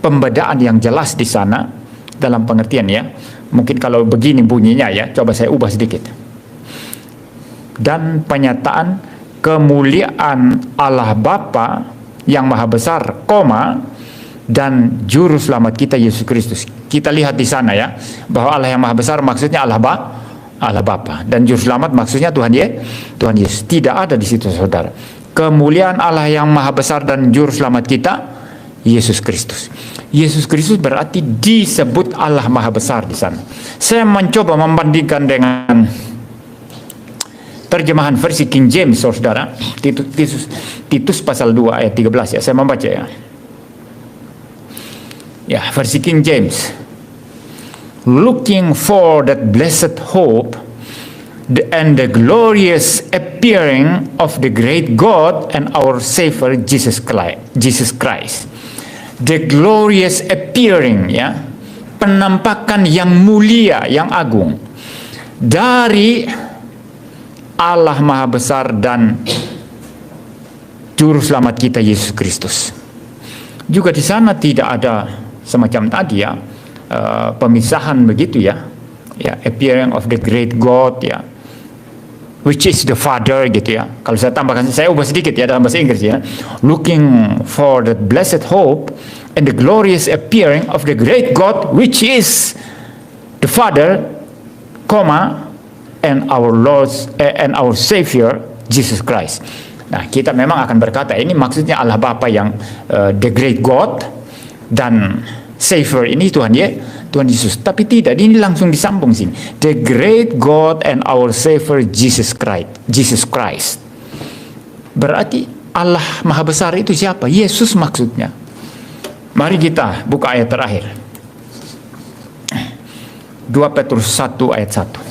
pembedaan yang jelas di sana dalam pengertian ya. Mungkin kalau begini bunyinya ya, coba saya ubah sedikit. Dan penyataan kemuliaan Allah Bapa yang maha besar, dan juru selamat kita Yesus Kristus. Kita lihat di sana ya, bahwa Allah yang maha besar maksudnya Allah Bapa, dan juru selamat maksudnya Tuhan Yesus. Tidak ada di situ saudara. Kemuliaan Allah yang maha besar dan juru selamat kita Yesus Kristus. Yesus Kristus berarti disebut Allah maha besar di sana. Saya mencoba membandingkan dengan terjemahan versi King James saudara, Titus pasal 2 ayat 13 ya, saya membaca ya. Ya, versi King James. looking for that blessed hope and the glorious appearing of the great God and our Savior Jesus Christ. The glorious appearing, ya, penampakan yang mulia, yang agung dari Allah Maha Besar dan Juru Selamat kita Yesus Kristus. Juga di sana tidak ada semacam tadi, ya, pemisahan begitu, ya, appearing of the great God, ya, which is the Father, gitu ya. Kalau saya tambahkan, saya ubah sedikit ya dalam bahasa Inggris, ya, looking for the blessed hope and the glorious appearing of the great God, which is the Father, and our Lord and our Savior Jesus Christ. Nah, kita memang akan berkata ini maksudnya Allah Bapa yang the great God dan Savior ini Tuhan Yesus. Tapi tidak, ini langsung disambung sini. The great God and our Savior Jesus Christ. Berarti Allah Maha Besar itu siapa? Yesus maksudnya. Mari kita buka ayat terakhir. 2 Petrus 1 ayat 1.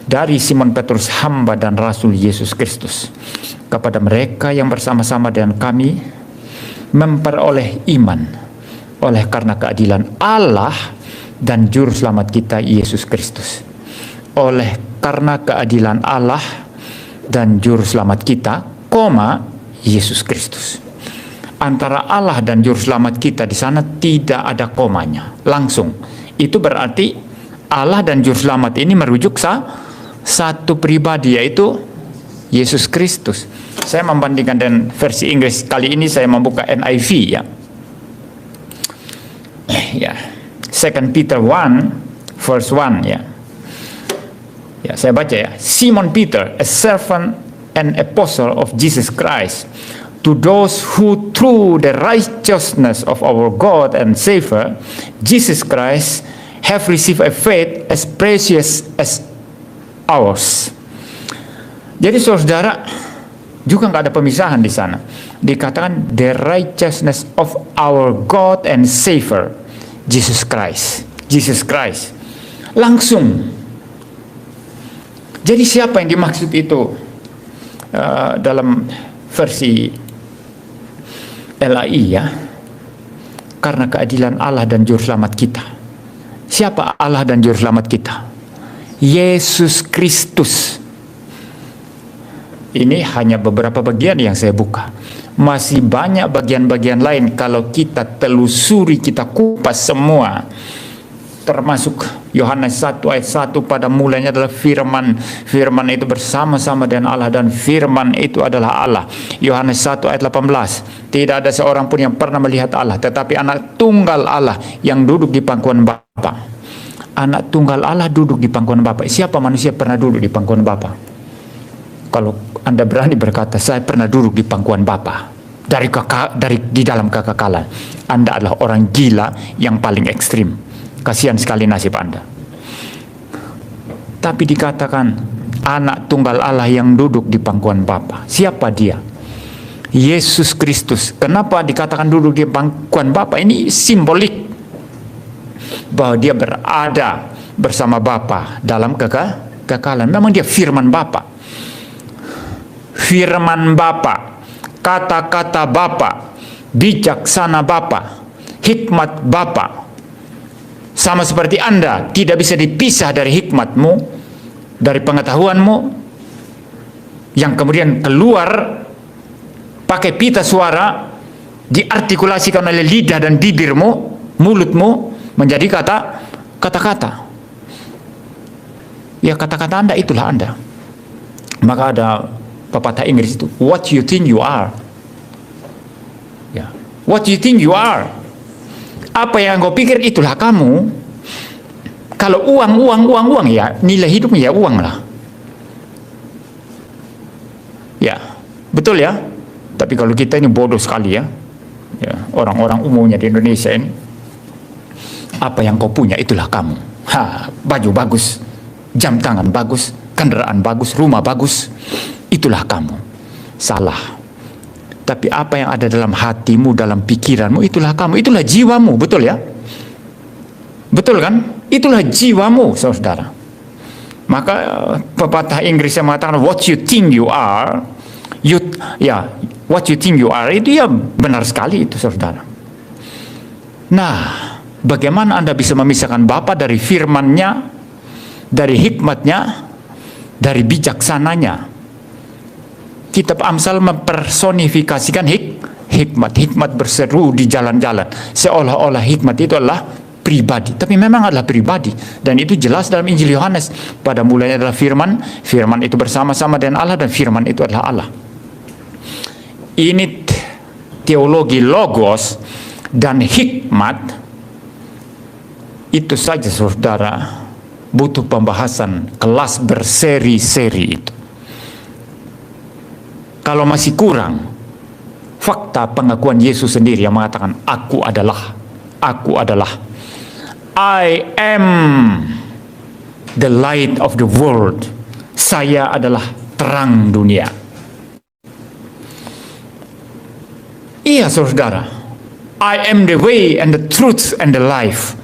Dari Simon Petrus, hamba dan rasul Yesus Kristus, kepada mereka yang bersama-sama dengan kami memperoleh iman oleh karena keadilan Allah dan Juru Selamat kita Yesus Kristus. Oleh karena keadilan Allah dan Juru Selamat kita, Yesus Kristus. Antara Allah dan Juru Selamat kita di sana tidak ada komanya, langsung. Itu berarti Allah dan Juru Selamat ini merujuk satu pribadi, yaitu Yesus Kristus. Saya membandingkan dengan versi Inggris. Kali ini saya membuka NIV, ya. Ya. 2 Peter 1 verse 1, ya. Ya, saya baca, ya. Simon Peter, a servant and apostle of Jesus Christ, to those who through the righteousness of our God and Savior Jesus Christ have received a faith as precious as ours. Jadi saudara, juga nggak ada pemisahan di sana. Dikatakan the righteousness of our God and Savior Jesus Christ. Langsung. Jadi siapa yang dimaksud itu dalam versi LAI, ya? Karena keadilan Allah dan Juru Selamat kita. Siapa Allah dan Juru Selamat kita? Yesus Kristus. Ini hanya beberapa bagian yang saya buka. Masih banyak bagian-bagian lain kalau kita telusuri, kita kupas semua. Termasuk Yohanes 1 ayat 1, pada mulanya adalah firman. Firman itu bersama-sama dengan Allah dan firman itu adalah Allah. Yohanes 1 ayat 18. Tidak ada seorang pun yang pernah melihat Allah, tetapi anak tunggal Allah yang duduk di pangkuan Bapa. Anak tunggal Allah duduk di pangkuan Bapa. Siapa manusia pernah duduk di pangkuan Bapa? Kalau Anda berani berkata, saya pernah duduk di pangkuan Bapa dari di dalam kekekalan, Anda adalah orang gila yang paling ekstrim. Kasihan sekali nasib Anda. Tapi dikatakan anak tunggal Allah yang duduk di pangkuan Bapa. Siapa dia? Yesus Kristus. Kenapa dikatakan duduk di pangkuan Bapa? Ini simbolik bahwa dia berada bersama Bapa dalam kekekalan. Memang dia firman Bapa. Firman Bapa, kata-kata Bapa, bijaksana Bapa, hikmat Bapa. Sama seperti Anda tidak bisa dipisah dari hikmatmu, dari pengetahuanmu, yang kemudian keluar pakai pita suara, diartikulasikan oleh lidah dan bibirmu, mulutmu, menjadi kata-kata. Ya, kata-kata Anda itulah Anda. Maka ada pepatah Inggris itu, what you think you are. Ya, what you think you are. Apa yang kau pikir itulah kamu. Kalau uang, ya nilai hidupnya ya uang lah. Ya, betul ya. Tapi kalau kita ini bodoh sekali, ya. Ya, orang-orang umumnya di Indonesia ini, apa yang kau punya itulah kamu. Baju bagus, jam tangan bagus, kendaraan bagus, rumah bagus, itulah kamu. Salah. Tapi apa yang ada dalam hatimu, dalam pikiranmu, itulah kamu, itulah jiwamu, betul ya? Betul kan? Itulah jiwamu, saudara. Maka pepatah Inggris yang mengatakan what you think you are, what you think you are, itu ya benar sekali itu, saudara. Nah, bagaimana Anda bisa memisahkan Bapa dari firman-Nya, dari hikmat-Nya, dari bijaksananya? Kitab Amsal mempersonifikasikan hikmat berseru di jalan-jalan, seolah-olah hikmat itu adalah pribadi, tapi memang adalah pribadi, dan itu jelas dalam Injil Yohanes. Pada mulanya adalah firman, firman itu bersama-sama dengan Allah, dan firman itu adalah Allah. Ini teologi logos dan hikmat. Itu saja, saudara, butuh pembahasan kelas berseri-seri itu. Kalau masih kurang, fakta pengakuan Yesus sendiri yang mengatakan, aku adalah, I am the light of the world. Saya adalah terang dunia. Iya, saudara, I am the way and the truth and the life.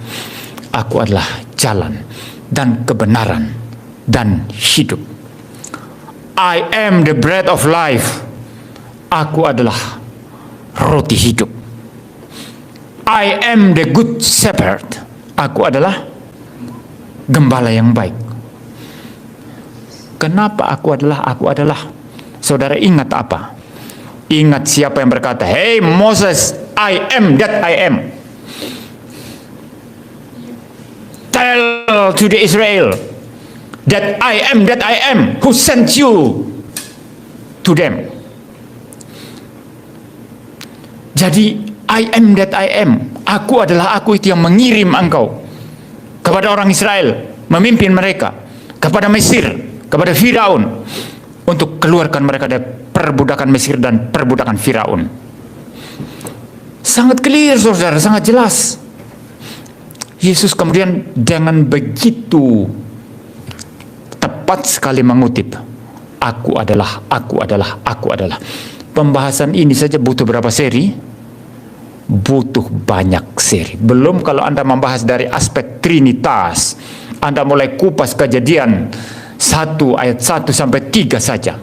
Aku adalah jalan dan kebenaran dan hidup. I am the bread of life. Aku adalah roti hidup. I am the good shepherd. Aku adalah gembala yang baik. Kenapa aku adalah? Saudara ingat apa? Ingat siapa yang berkata, hey Moses, I am that I am. Tell to the Israel that I am who sent you to them. Jadi I am that I am. Aku adalah aku itu yang mengirim engkau kepada orang Israel, memimpin mereka kepada Mesir, kepada Firaun, untuk keluarkan mereka dari perbudakan Mesir dan perbudakan Firaun. Sangat clear, saudara, sangat jelas. Yesus kemudian dengan begitu tepat sekali mengutip, aku adalah. Pembahasan ini saja butuh berapa seri? Butuh banyak seri. Belum kalau Anda membahas dari aspek Trinitas, Anda mulai kupas Kejadian 1 ayat 1 sampai 3 saja.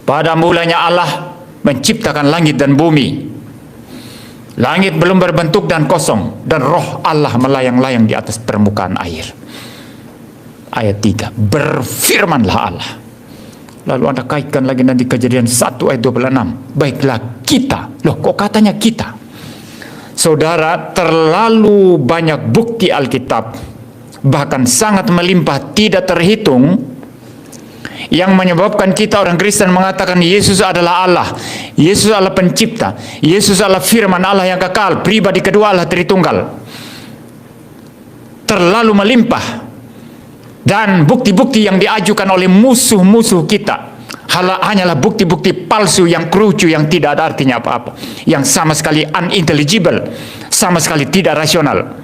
Pada mulanya Allah menciptakan langit dan bumi. Langit belum berbentuk dan kosong, dan roh Allah melayang-layang di atas permukaan air. Ayat 3, berfirmanlah Allah. Lalu Anda kaitkan lagi nanti Kejadian 1 ayat 26. Baiklah kita. Loh, kok katanya kita? Saudara, terlalu banyak bukti Alkitab, bahkan sangat melimpah tidak terhitung, yang menyebabkan kita orang Kristen mengatakan Yesus adalah Allah, Yesus adalah pencipta, Yesus adalah firman Allah yang kekal, pribadi kedua Allah Tritunggal. Terlalu melimpah. Dan bukti-bukti yang diajukan oleh musuh-musuh kita hanyalah bukti-bukti palsu yang kerucu, yang tidak ada artinya apa-apa, yang sama sekali unintelligible, sama sekali tidak rasional.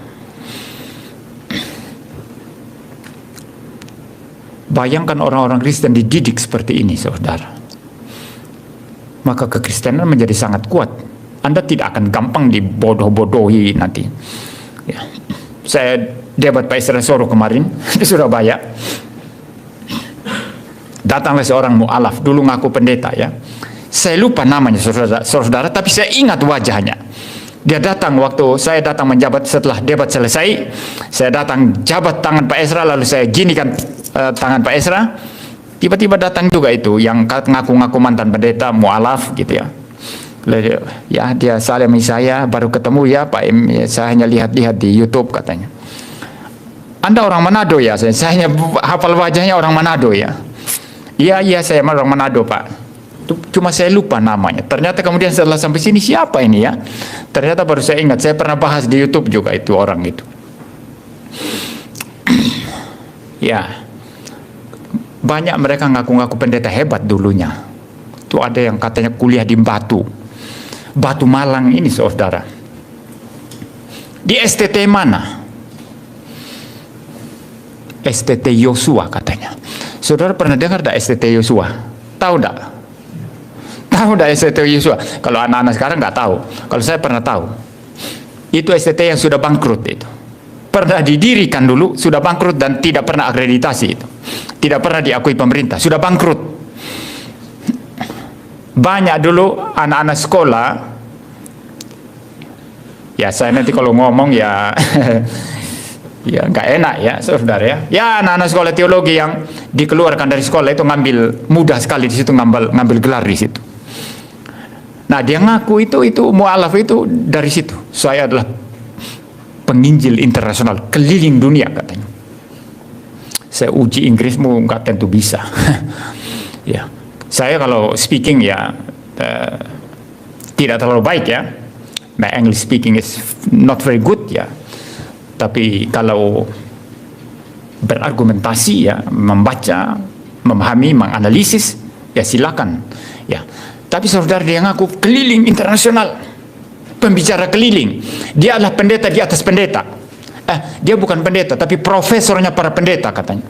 Bayangkan orang-orang Kristen dididik seperti ini, saudara. Maka kekristenan menjadi sangat kuat. Anda tidak akan gampang dibodoh-bodohi nanti. Ya. Saya debat Pak Isra Soro kemarin di Surabaya. Datanglah seorang mu'alaf, dulu ngaku pendeta ya. Saya lupa namanya saudara, tapi saya ingat wajahnya. Dia datang waktu saya datang menjabat setelah debat selesai. Saya datang jabat tangan Pak Esra, lalu saya ginikan tangan Pak Esra. Tiba-tiba datang juga itu yang ngaku-ngaku mantan pendeta mu'alaf gitu ya. Lalu, ya dia salami saya, baru ketemu ya Pak Im, ya, saya hanya lihat-lihat di YouTube katanya. Anda orang Manado ya? Saya hanya hafal wajahnya orang Manado ya. Iya saya orang Manado Pak. Cuma saya lupa namanya. Ternyata kemudian setelah sampai sini siapa ini ya? Ternyata baru saya ingat, saya pernah bahas di YouTube juga itu orang itu. Ya, banyak mereka ngaku-ngaku pendeta hebat dulunya. Itu ada yang katanya kuliah di Batu Malang ini saudara. Di STT mana? STT Yosua katanya. Saudara pernah dengar tak STT Yosua? Tahu tak? Tahu dah STT Yosua? Kalau anak-anak sekarang nggak tahu. Kalau saya pernah tahu. Itu STT yang sudah bangkrut itu. Pernah didirikan dulu, sudah bangkrut dan tidak pernah akreditasi itu. Tidak pernah diakui pemerintah, sudah bangkrut. Banyak dulu anak-anak sekolah, ya saya nanti kalau ngomong ya ya nggak enak ya saudara ya. Ya anak-anak sekolah teologi yang dikeluarkan dari sekolah itu ngambil mudah sekali di situ, ngambil gelar di situ. Nah dia ngaku itu mualaf itu dari situ. Saya adalah penginjil internasional keliling dunia katanya. Saya uji Inggrismu nggak tentu bisa. Ya, saya kalau speaking ya tidak terlalu baik ya. My English speaking is not very good ya. Tapi kalau berargumentasi ya, membaca, memahami, menganalisis, ya silakan. Ya. Tapi saudara dia ngaku keliling internasional, pembicara keliling. Dia adalah pendeta di atas pendeta. Dia bukan pendeta, tapi profesornya para pendeta katanya.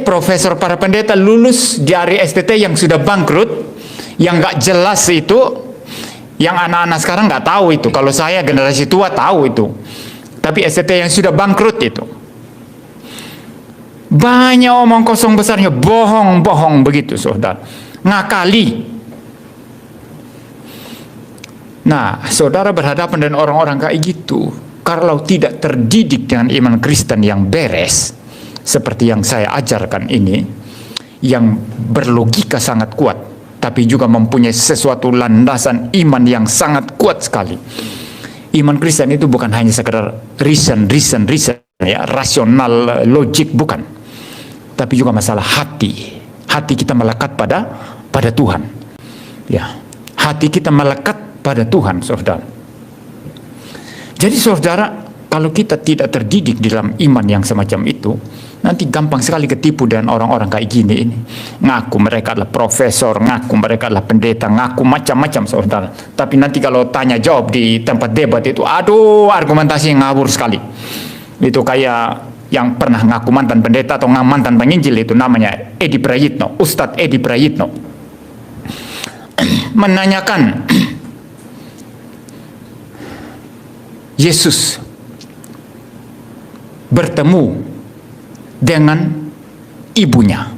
Profesor para pendeta lulus dari STT yang sudah bangkrut, yang nggak jelas itu, yang anak-anak sekarang nggak tahu itu. Kalau saya generasi tua tahu itu. Tapi STT yang sudah bangkrut itu. Banyak omong kosong besarnya, bohong-bohong begitu saudara. Ngakali. Nah, saudara berhadapan dengan orang-orang kayak gitu, kalau tidak terdidik dengan iman Kristen yang beres, seperti yang saya ajarkan ini, yang berlogika sangat kuat, tapi juga mempunyai sesuatu landasan iman yang sangat kuat sekali. Iman Kristen itu bukan hanya sekedar reason, ya, rasional, logik, bukan. Tapi juga masalah hati. Hati kita melekat pada Tuhan. Ya, hati kita melekat pada Tuhan, saudara. Jadi saudara, kalau kita tidak terdidik di dalam iman yang semacam itu, nanti gampang sekali ketipu dengan orang-orang kayak gini ini. Ngaku mereka adalah profesor, ngaku mereka adalah pendeta, ngaku macam-macam saudara. Tapi nanti kalau tanya jawab di tempat debat itu, aduh argumentasi yang ngawur sekali. Itu kayak yang pernah ngaku mantan pendeta atau mantan penginjil itu namanya Edi Prayitno, Ustadz Edi Prayitno. Menanyakan Yesus bertemu dengan ibunya.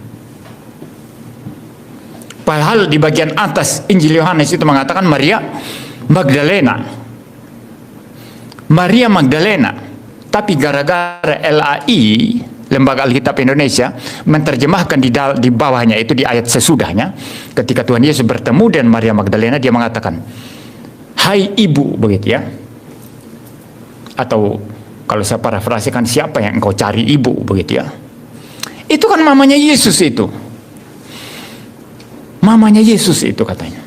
Padahal di bagian atas Injil Yohanes itu mengatakan Maria Magdalena. Maria Magdalena. Tapi gara-gara LAI, Lembaga Alkitab Indonesia, menerjemahkan di bawahnya itu di ayat sesudahnya, ketika Tuhan Yesus bertemu dengan Maria Magdalena, dia mengatakan, "Hai ibu," begitu ya. Atau kalau saya parafrasikan, siapa yang engkau cari ibu, begitu ya. Itu kan mamanya Yesus itu. Mamanya Yesus itu katanya.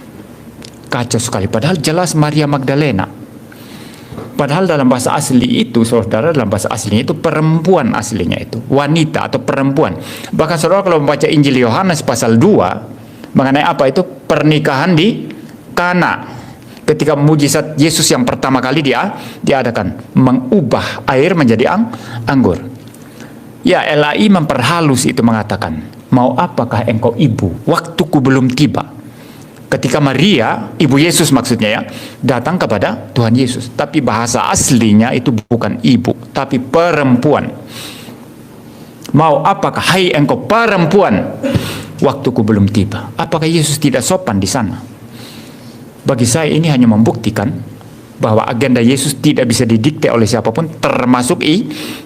Kacau sekali, padahal jelas Maria Magdalena. Padahal dalam bahasa asli itu, saudara, dalam bahasa aslinya itu perempuan aslinya itu. Wanita atau perempuan. Bahkan saudara kalau membaca Injil Yohanes pasal 2, mengenai apa itu? Pernikahan di Kana. Ketika mujizat Yesus yang pertama kali diadakan, mengubah air menjadi anggur. Ya, LAI memperhalus itu mengatakan, "Mau apakah engkau ibu? Waktuku belum tiba." Ketika Maria, ibu Yesus maksudnya ya, datang kepada Tuhan Yesus. Tapi bahasa aslinya itu bukan ibu, tapi perempuan. "Mau apakah, hai engkau perempuan? Waktuku belum tiba." Apakah Yesus tidak sopan di sana? Bagi saya ini hanya membuktikan bahwa agenda Yesus tidak bisa didikte oleh siapapun, termasuk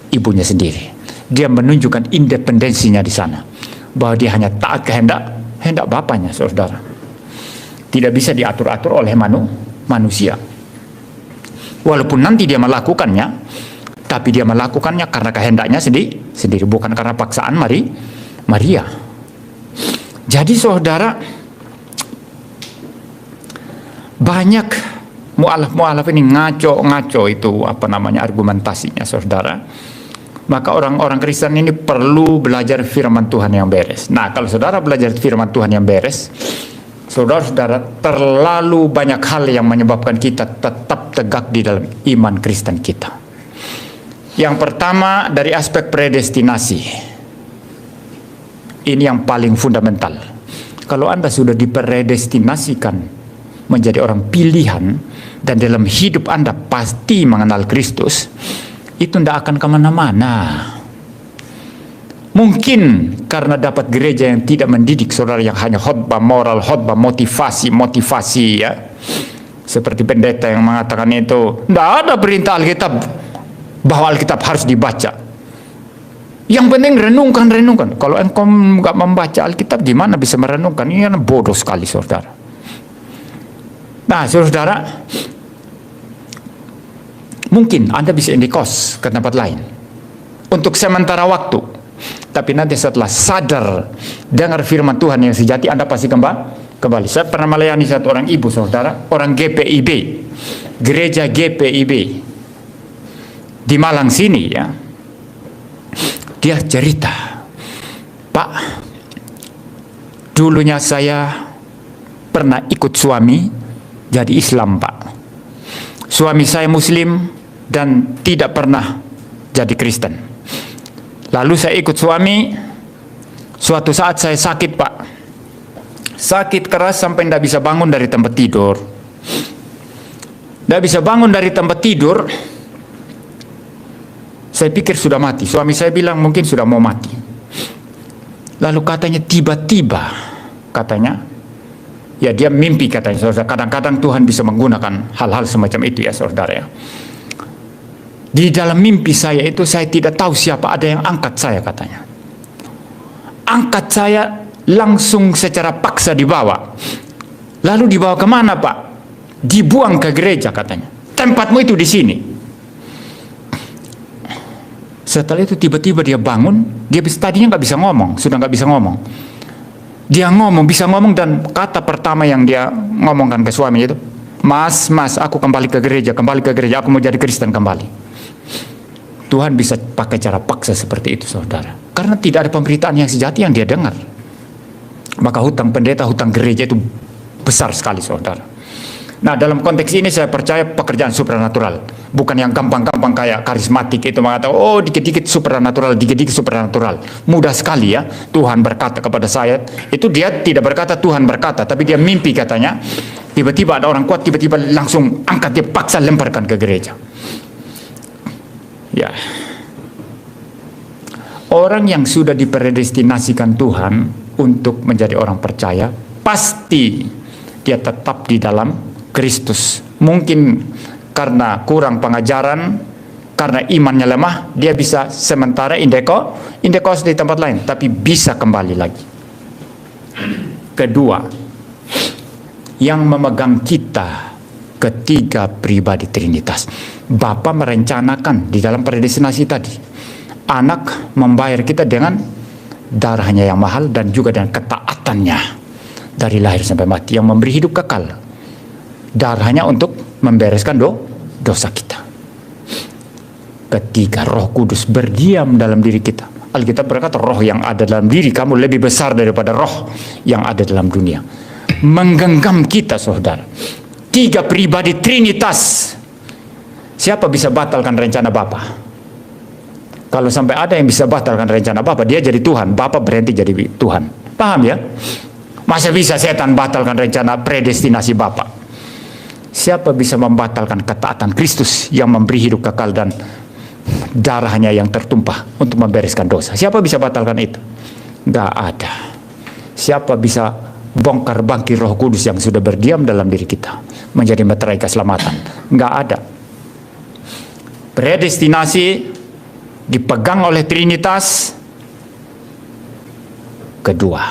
ibunya sendiri. Dia menunjukkan independensinya di sana, bahwa dia hanya taat kehendak Bapaknya, saudara. Tidak bisa diatur-atur oleh manusia. Walaupun nanti dia melakukannya, tapi dia melakukannya karena kehendaknya sendiri, bukan karena paksaan Maria. Jadi saudara, banyak mu'alaf ini ngaco itu argumentasinya, saudara. Maka orang-orang Kristen ini perlu belajar firman Tuhan yang beres. Nah, kalau saudara belajar firman Tuhan yang beres, saudara-saudara, terlalu banyak hal yang menyebabkan kita tetap tegak di dalam iman Kristen kita. Yang pertama dari aspek predestinasi. Ini yang paling fundamental. Kalau Anda sudah dipredestinasikan menjadi orang pilihan dan dalam hidup Anda pasti mengenal Kristus, itu tidak akan kemana-mana. Mungkin karena dapat gereja yang tidak mendidik saudara, yang hanya khotbah moral, khotbah motivasi ya. Seperti pendeta yang mengatakan itu, tidak ada perintah Alkitab bahwa Alkitab harus dibaca. Yang penting renungkan. Kalau engkau nggak membaca Alkitab, gimana bisa merenungkan? Ini kan bodoh sekali, saudara. Nah, saudara, mungkin Anda bisa indikos ke tempat lain untuk sementara waktu. Tapi nanti setelah sadar dengar firman Tuhan yang sejati, Anda pasti kembali. Saya pernah melayani satu orang ibu, saudara, orang GPIB, gereja GPIB di Malang sini ya. Dia cerita, Pak, dulunya saya pernah ikut suami jadi Islam, Pak. Suami saya Muslim dan tidak pernah jadi Kristen. Lalu saya ikut suami, suatu saat saya sakit, Pak. Sakit keras sampai tidak bisa bangun dari tempat tidur. Tidak bisa bangun dari tempat tidur. Saya pikir sudah mati. Suami saya bilang mungkin sudah mau mati. Lalu katanya tiba-tiba, katanya, ya dia mimpi katanya, saudara. Kadang-kadang Tuhan bisa menggunakan hal-hal semacam itu ya, saudara ya. Di dalam mimpi saya itu saya tidak tahu siapa, ada yang angkat saya katanya. Angkat saya langsung secara paksa dibawa. Lalu dibawa kemana, Pak? Dibuang ke gereja katanya. Tempatmu itu di sini. Setelah itu tiba-tiba dia bangun, dia tadinya nggak bisa ngomong, sudah nggak bisa ngomong. Dia bisa ngomong dan kata pertama yang dia ngomongkan ke suami itu, Mas, aku kembali ke gereja, aku mau jadi Kristen kembali. Tuhan bisa pakai cara paksa seperti itu, saudara. Karena tidak ada pemberitaan yang sejati yang dia dengar. Maka hutang pendeta, hutang gereja itu besar sekali, saudara. Nah, dalam konteks ini saya percaya pekerjaan supranatural, bukan yang gampang-gampang kayak karismatik itu mengatakan, oh dikit-dikit supranatural, mudah sekali ya. Tuhan berkata kepada saya, itu dia tidak berkata Tuhan berkata, tapi dia mimpi katanya. Tiba-tiba ada orang kuat, tiba-tiba langsung angkat, dia paksa lemparkan ke gereja. Ya, orang yang sudah dipredestinasikan Tuhan untuk menjadi orang percaya, pasti dia tetap di dalam Kristus. Mungkin karena kurang pengajaran, karena imannya lemah, dia bisa sementara indekos di tempat lain, tapi bisa kembali lagi. Kedua, yang memegang kita, ketiga pribadi Trinitas. Bapa merencanakan di dalam predestinasi tadi, anak membayar kita dengan darahnya yang mahal dan juga dengan ketaatannya dari lahir sampai mati, yang memberi hidup kekal. Darahnya untuk membereskan dosa kita. Ketiga, Roh Kudus berdiam dalam diri kita. Alkitab berkata roh yang ada dalam diri kamu lebih besar daripada roh yang ada dalam dunia. Menggenggam kita, saudara. Tiga pribadi Trinitas. Siapa bisa batalkan rencana Bapa? Kalau sampai ada yang bisa batalkan rencana Bapa, dia jadi Tuhan, Bapa berhenti jadi Tuhan. Paham ya? Masa bisa setan batalkan rencana predestinasi Bapa? Siapa bisa membatalkan ketaatan Kristus yang memberi hidup kekal dan darahnya yang tertumpah untuk membereskan dosa? Siapa bisa batalkan itu? Gak ada. Siapa bisa bongkar bangkir Roh Kudus yang sudah berdiam dalam diri kita menjadi meterai keselamatan? Gak ada. Predestinasi dipegang oleh Trinitas. Kedua,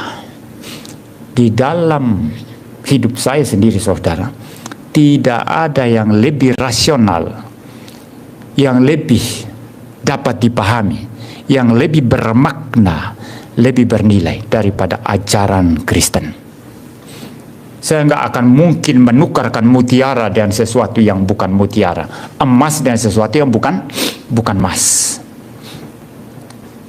di dalam hidup saya sendiri, saudara, tidak ada yang lebih rasional, yang lebih dapat dipahami, yang lebih bermakna, lebih bernilai daripada ajaran Kristen. Saya nggak akan mungkin menukarkan mutiara dengan sesuatu yang bukan mutiara, emas dengan sesuatu yang bukan emas.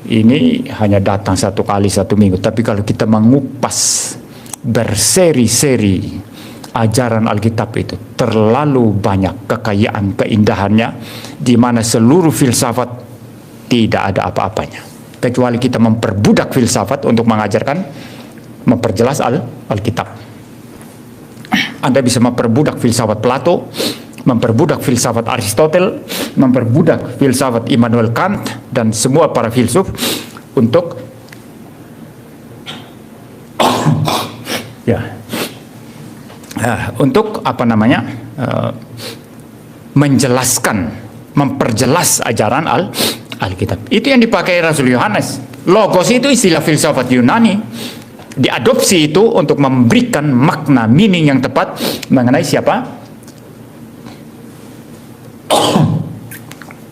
Ini hanya datang satu kali satu minggu, tapi kalau kita mengupas berseri-seri ajaran Alkitab itu, terlalu banyak kekayaan keindahannya, di mana seluruh filsafat tidak ada apa-apanya, kecuali kita memperbudak filsafat untuk mengajarkan memperjelas Alkitab. Anda bisa memperbudak filsafat Plato, memperbudak filsafat Aristotle, memperbudak filsafat Immanuel Kant dan semua para filsuf untuk untuk menjelaskan, memperjelas ajaran Alkitab. Itu yang dipakai Rasul Yohanes. Logos itu istilah filsafat Yunani, diadopsi itu untuk memberikan makna, meaning yang tepat mengenai siapa.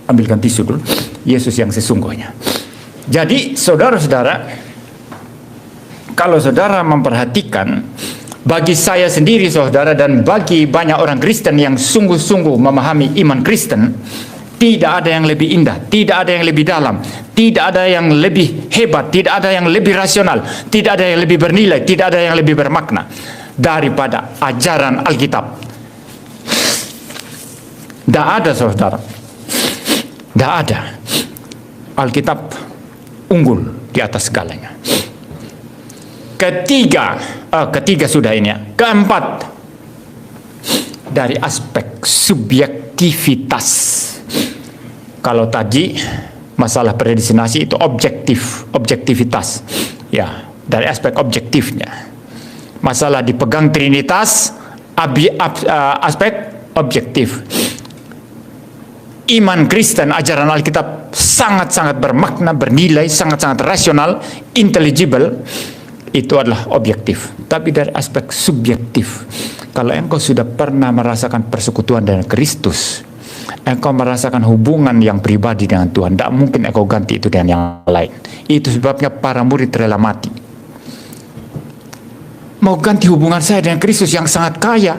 Ambilkan tisu dulu. Yesus yang sesungguhnya. Jadi saudara-saudara, kalau saudara memperhatikan, bagi saya sendiri saudara dan bagi banyak orang Kristen yang sungguh-sungguh memahami iman Kristen, tidak ada yang lebih indah, tidak ada yang lebih dalam, tidak ada yang lebih hebat, tidak ada yang lebih rasional, tidak ada yang lebih bernilai, tidak ada yang lebih bermakna daripada ajaran Alkitab. Tidak ada saudara, tidak ada. Alkitab unggul di atas segalanya. Ketiga sudah ini ya. Keempat, dari aspek subjektivitas. Kalau tadi masalah predestinasi itu objektivitas. Ya, dari aspek objektifnya. Masalah dipegang Trinitas, aspek objektif. Iman Kristen, ajaran Alkitab sangat-sangat bermakna, bernilai, sangat-sangat rasional, intelligible. Itu adalah objektif. Tapi dari aspek subjektif, kalau engkau sudah pernah merasakan persekutuan dengan Kristus, engkau merasakan hubungan yang pribadi dengan Tuhan, tidak mungkin engkau ganti itu dengan yang lain. Itu sebabnya para murid rela mati. Mau ganti hubungan saya dengan Kristus yang sangat kaya,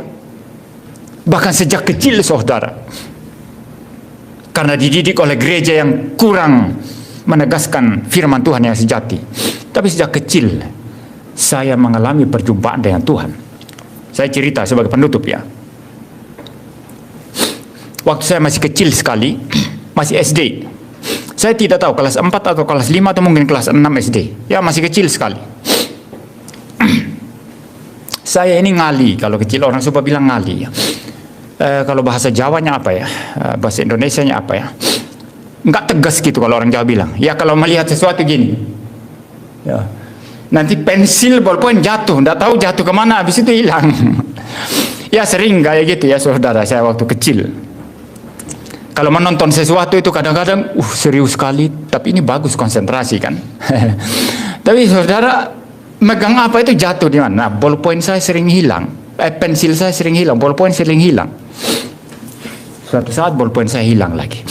bahkan sejak kecil saudara, karena dididik oleh gereja yang kurang menegaskan firman Tuhan yang sejati. Tapi sejak kecil saya mengalami perjumpaan dengan Tuhan. Saya cerita sebagai penutup ya. Waktu saya masih kecil sekali, masih SD. Saya tidak tahu kelas 4 atau kelas 5 atau mungkin kelas 6 SD. Ya masih kecil sekali. Saya ini ngali, kalau kecil orang suka bilang ngali ya. Kalau bahasa Jawanya apa ya? Bahasa Indonesianya apa ya? Enggak tegas gitu kalau orang Jawa bilang. Ya kalau melihat sesuatu gini. Ya. Nanti pensil bolpen jatuh, enggak tahu jatuh kemana, habis itu hilang. Ya sering kayak gitu ya saudara, saya waktu kecil. Kalau menonton sesuatu itu kadang-kadang, serius sekali, tapi ini bagus konsentrasi kan. Tapi saudara, megang apa itu jatuh di mana? Nah, bolpen saya sering hilang, pensil saya sering hilang, bolpen sering hilang. Suatu saat bolpen saya hilang lagi.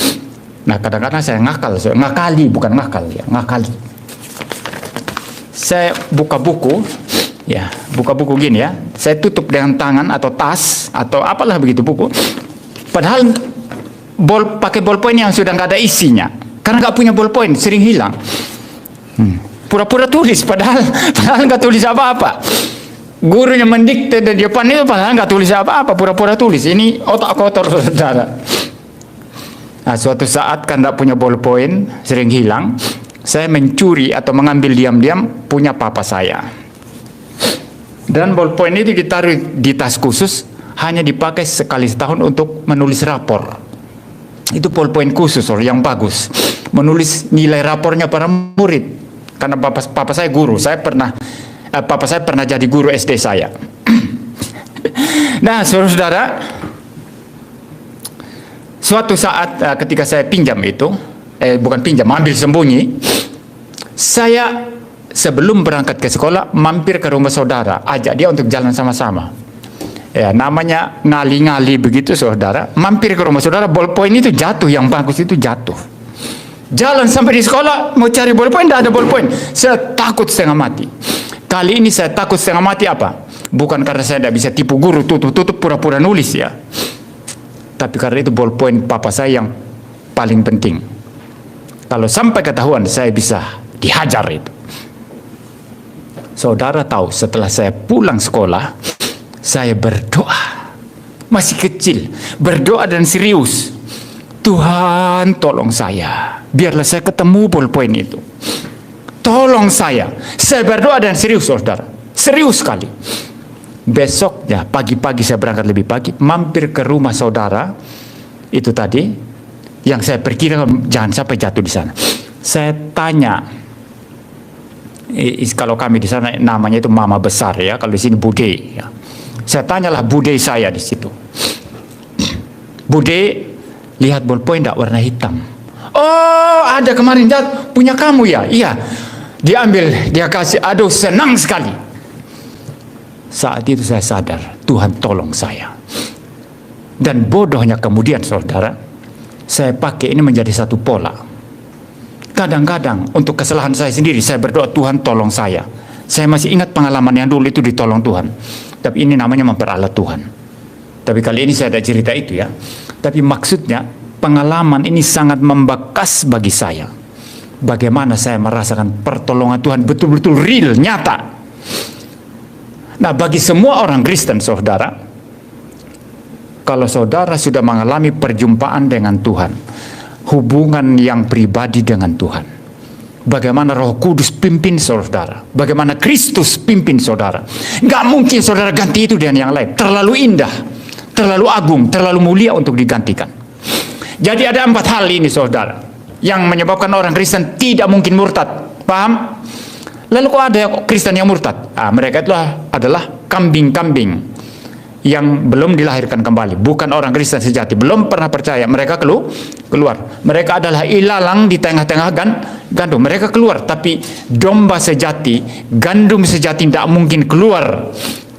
Nah kadang-kadang saya ngakali, bukan ngakal ya, ngakali. Saya buka buku, ya buka buku gini ya, saya tutup dengan tangan atau tas atau apalah begitu buku. Padahal pakai bolpen yang sudah nggak ada isinya, karena nggak punya bolpen, sering hilang. Pura-pura tulis, padahal nggak tulis apa-apa. Gurunya mendikte di depan itu, padahal nggak tulis apa-apa, pura-pura tulis. Ini otak kotor saudara. Nah, suatu saat kan nggak punya bolpen, sering hilang. Saya mencuri atau mengambil diam-diam punya papa saya. Dan bolpen itu ditaruh di tas khusus, hanya dipakai sekali setahun untuk menulis rapor. Itu bolpen khusus yang bagus, menulis nilai rapornya para murid. Karena papa saya guru, papa saya pernah jadi guru SD saya. Nah saudara, suatu saat ketika saya pinjam itu, bukan pinjam, ambil sembunyi. Saya sebelum berangkat ke sekolah mampir ke rumah saudara, ajak dia untuk jalan sama-sama. Ya, namanya ngali-ngali begitu saudara. Mampir ke rumah saudara, bolpen itu jatuh, yang bagus itu jatuh. Jalan sampai di sekolah mau cari bolpen, tidak ada bolpen. Saya takut setengah mati. Kali ini saya takut setengah mati apa? Bukan karena saya tidak bisa tipu guru, tutup pura-pura nulis ya. Tapi karena itu bolpen papa saya yang paling penting. Kalau sampai ketahuan, saya bisa dihajar itu. Saudara tahu, setelah saya pulang sekolah, saya berdoa. Masih kecil, berdoa dan serius. Tuhan tolong saya, biarlah saya ketemu bolpen itu. Tolong saya berdoa dan serius saudara. Serius sekali. Besoknya pagi-pagi saya berangkat lebih pagi, mampir ke rumah saudara itu tadi, yang saya perkirakan jangan sampai jatuh di sana. Saya tanya, kalau kami di sana namanya itu mama besar ya, kalau di sini bude ya. Saya tanyalah bude saya di situ. Bude, lihat ballpoint enggak warna hitam? Oh, ada kemarin punya kamu ya? Iya. Diambil, dia kasih, aduh senang sekali. Saat itu saya sadar, Tuhan tolong saya. Dan bodohnya kemudian saudara, saya pakai ini menjadi satu pola. Kadang-kadang untuk kesalahan saya sendiri, saya berdoa, Tuhan tolong saya. Saya masih ingat pengalaman yang dulu itu ditolong Tuhan. Tapi ini namanya memperalat Tuhan. Tapi kali ini saya ada cerita itu ya. Tapi maksudnya pengalaman ini sangat membekas bagi saya. Bagaimana saya merasakan pertolongan Tuhan betul-betul real, nyata. Nah, bagi semua orang Kristen saudara, kalau saudara sudah mengalami perjumpaan dengan Tuhan, hubungan yang pribadi dengan Tuhan, bagaimana Roh Kudus pimpin saudara, bagaimana Kristus pimpin saudara, nggak mungkin saudara ganti itu dengan yang lain. Terlalu indah, terlalu agung, terlalu mulia untuk digantikan. Jadi ada 4 hal ini saudara yang menyebabkan orang Kristen tidak mungkin murtad. Paham? Lalu kok ada Kristen yang murtad? Mereka itu adalah kambing-kambing yang belum dilahirkan kembali, bukan orang Kristen sejati, belum pernah percaya. Mereka keluar. Mereka adalah ilalang di tengah-tengah gandum. Mereka keluar, tapi domba sejati, gandum sejati tidak mungkin keluar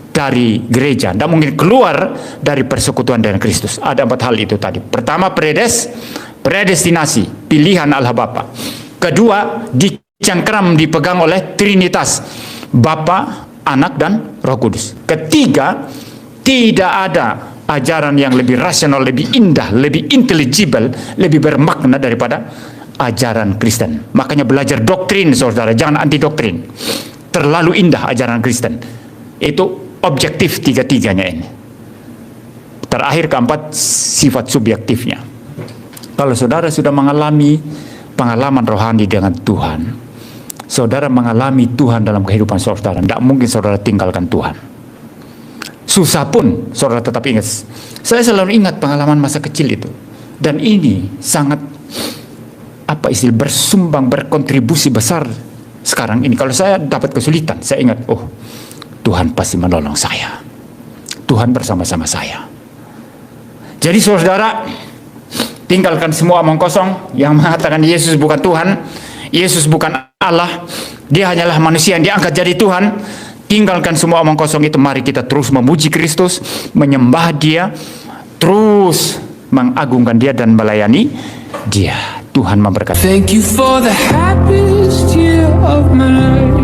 dari gereja, tidak mungkin keluar dari persekutuan dengan Kristus. Ada 4 hal itu tadi. Pertama, predestinasi, pilihan Allah Bapa. Kedua, dicengkram, dipegang oleh Trinitas, Bapa, Anak, dan Roh Kudus. Ketiga, tidak ada ajaran yang lebih rasional, lebih indah, lebih intelligible, lebih bermakna daripada ajaran Kristen. Makanya belajar doktrin saudara, jangan anti doktrin. Terlalu indah ajaran Kristen. Itu objektif tiga-tiganya ini. Terakhir keempat, sifat subjektifnya. Kalau saudara sudah mengalami pengalaman rohani dengan Tuhan, saudara mengalami Tuhan dalam kehidupan saudara, tidak mungkin saudara tinggalkan Tuhan. Susah pun saudara tetap ingat. Saya selalu ingat pengalaman masa kecil itu. Dan ini sangat bersumbang, berkontribusi besar sekarang ini. Kalau saya dapat kesulitan, saya ingat, oh, Tuhan pasti menolong saya. Tuhan bersama-sama saya. Jadi saudara, tinggalkan semua omong kosong yang mengatakan Yesus bukan Tuhan, Yesus bukan Allah, Dia hanyalah manusia yang diangkat jadi Tuhan. Tinggalkan semua omong kosong itu. Mari kita terus memuji Kristus, menyembah Dia, terus mengagungkan Dia dan melayani Dia. Tuhan memberkati. Thank you for the happiest year of my life.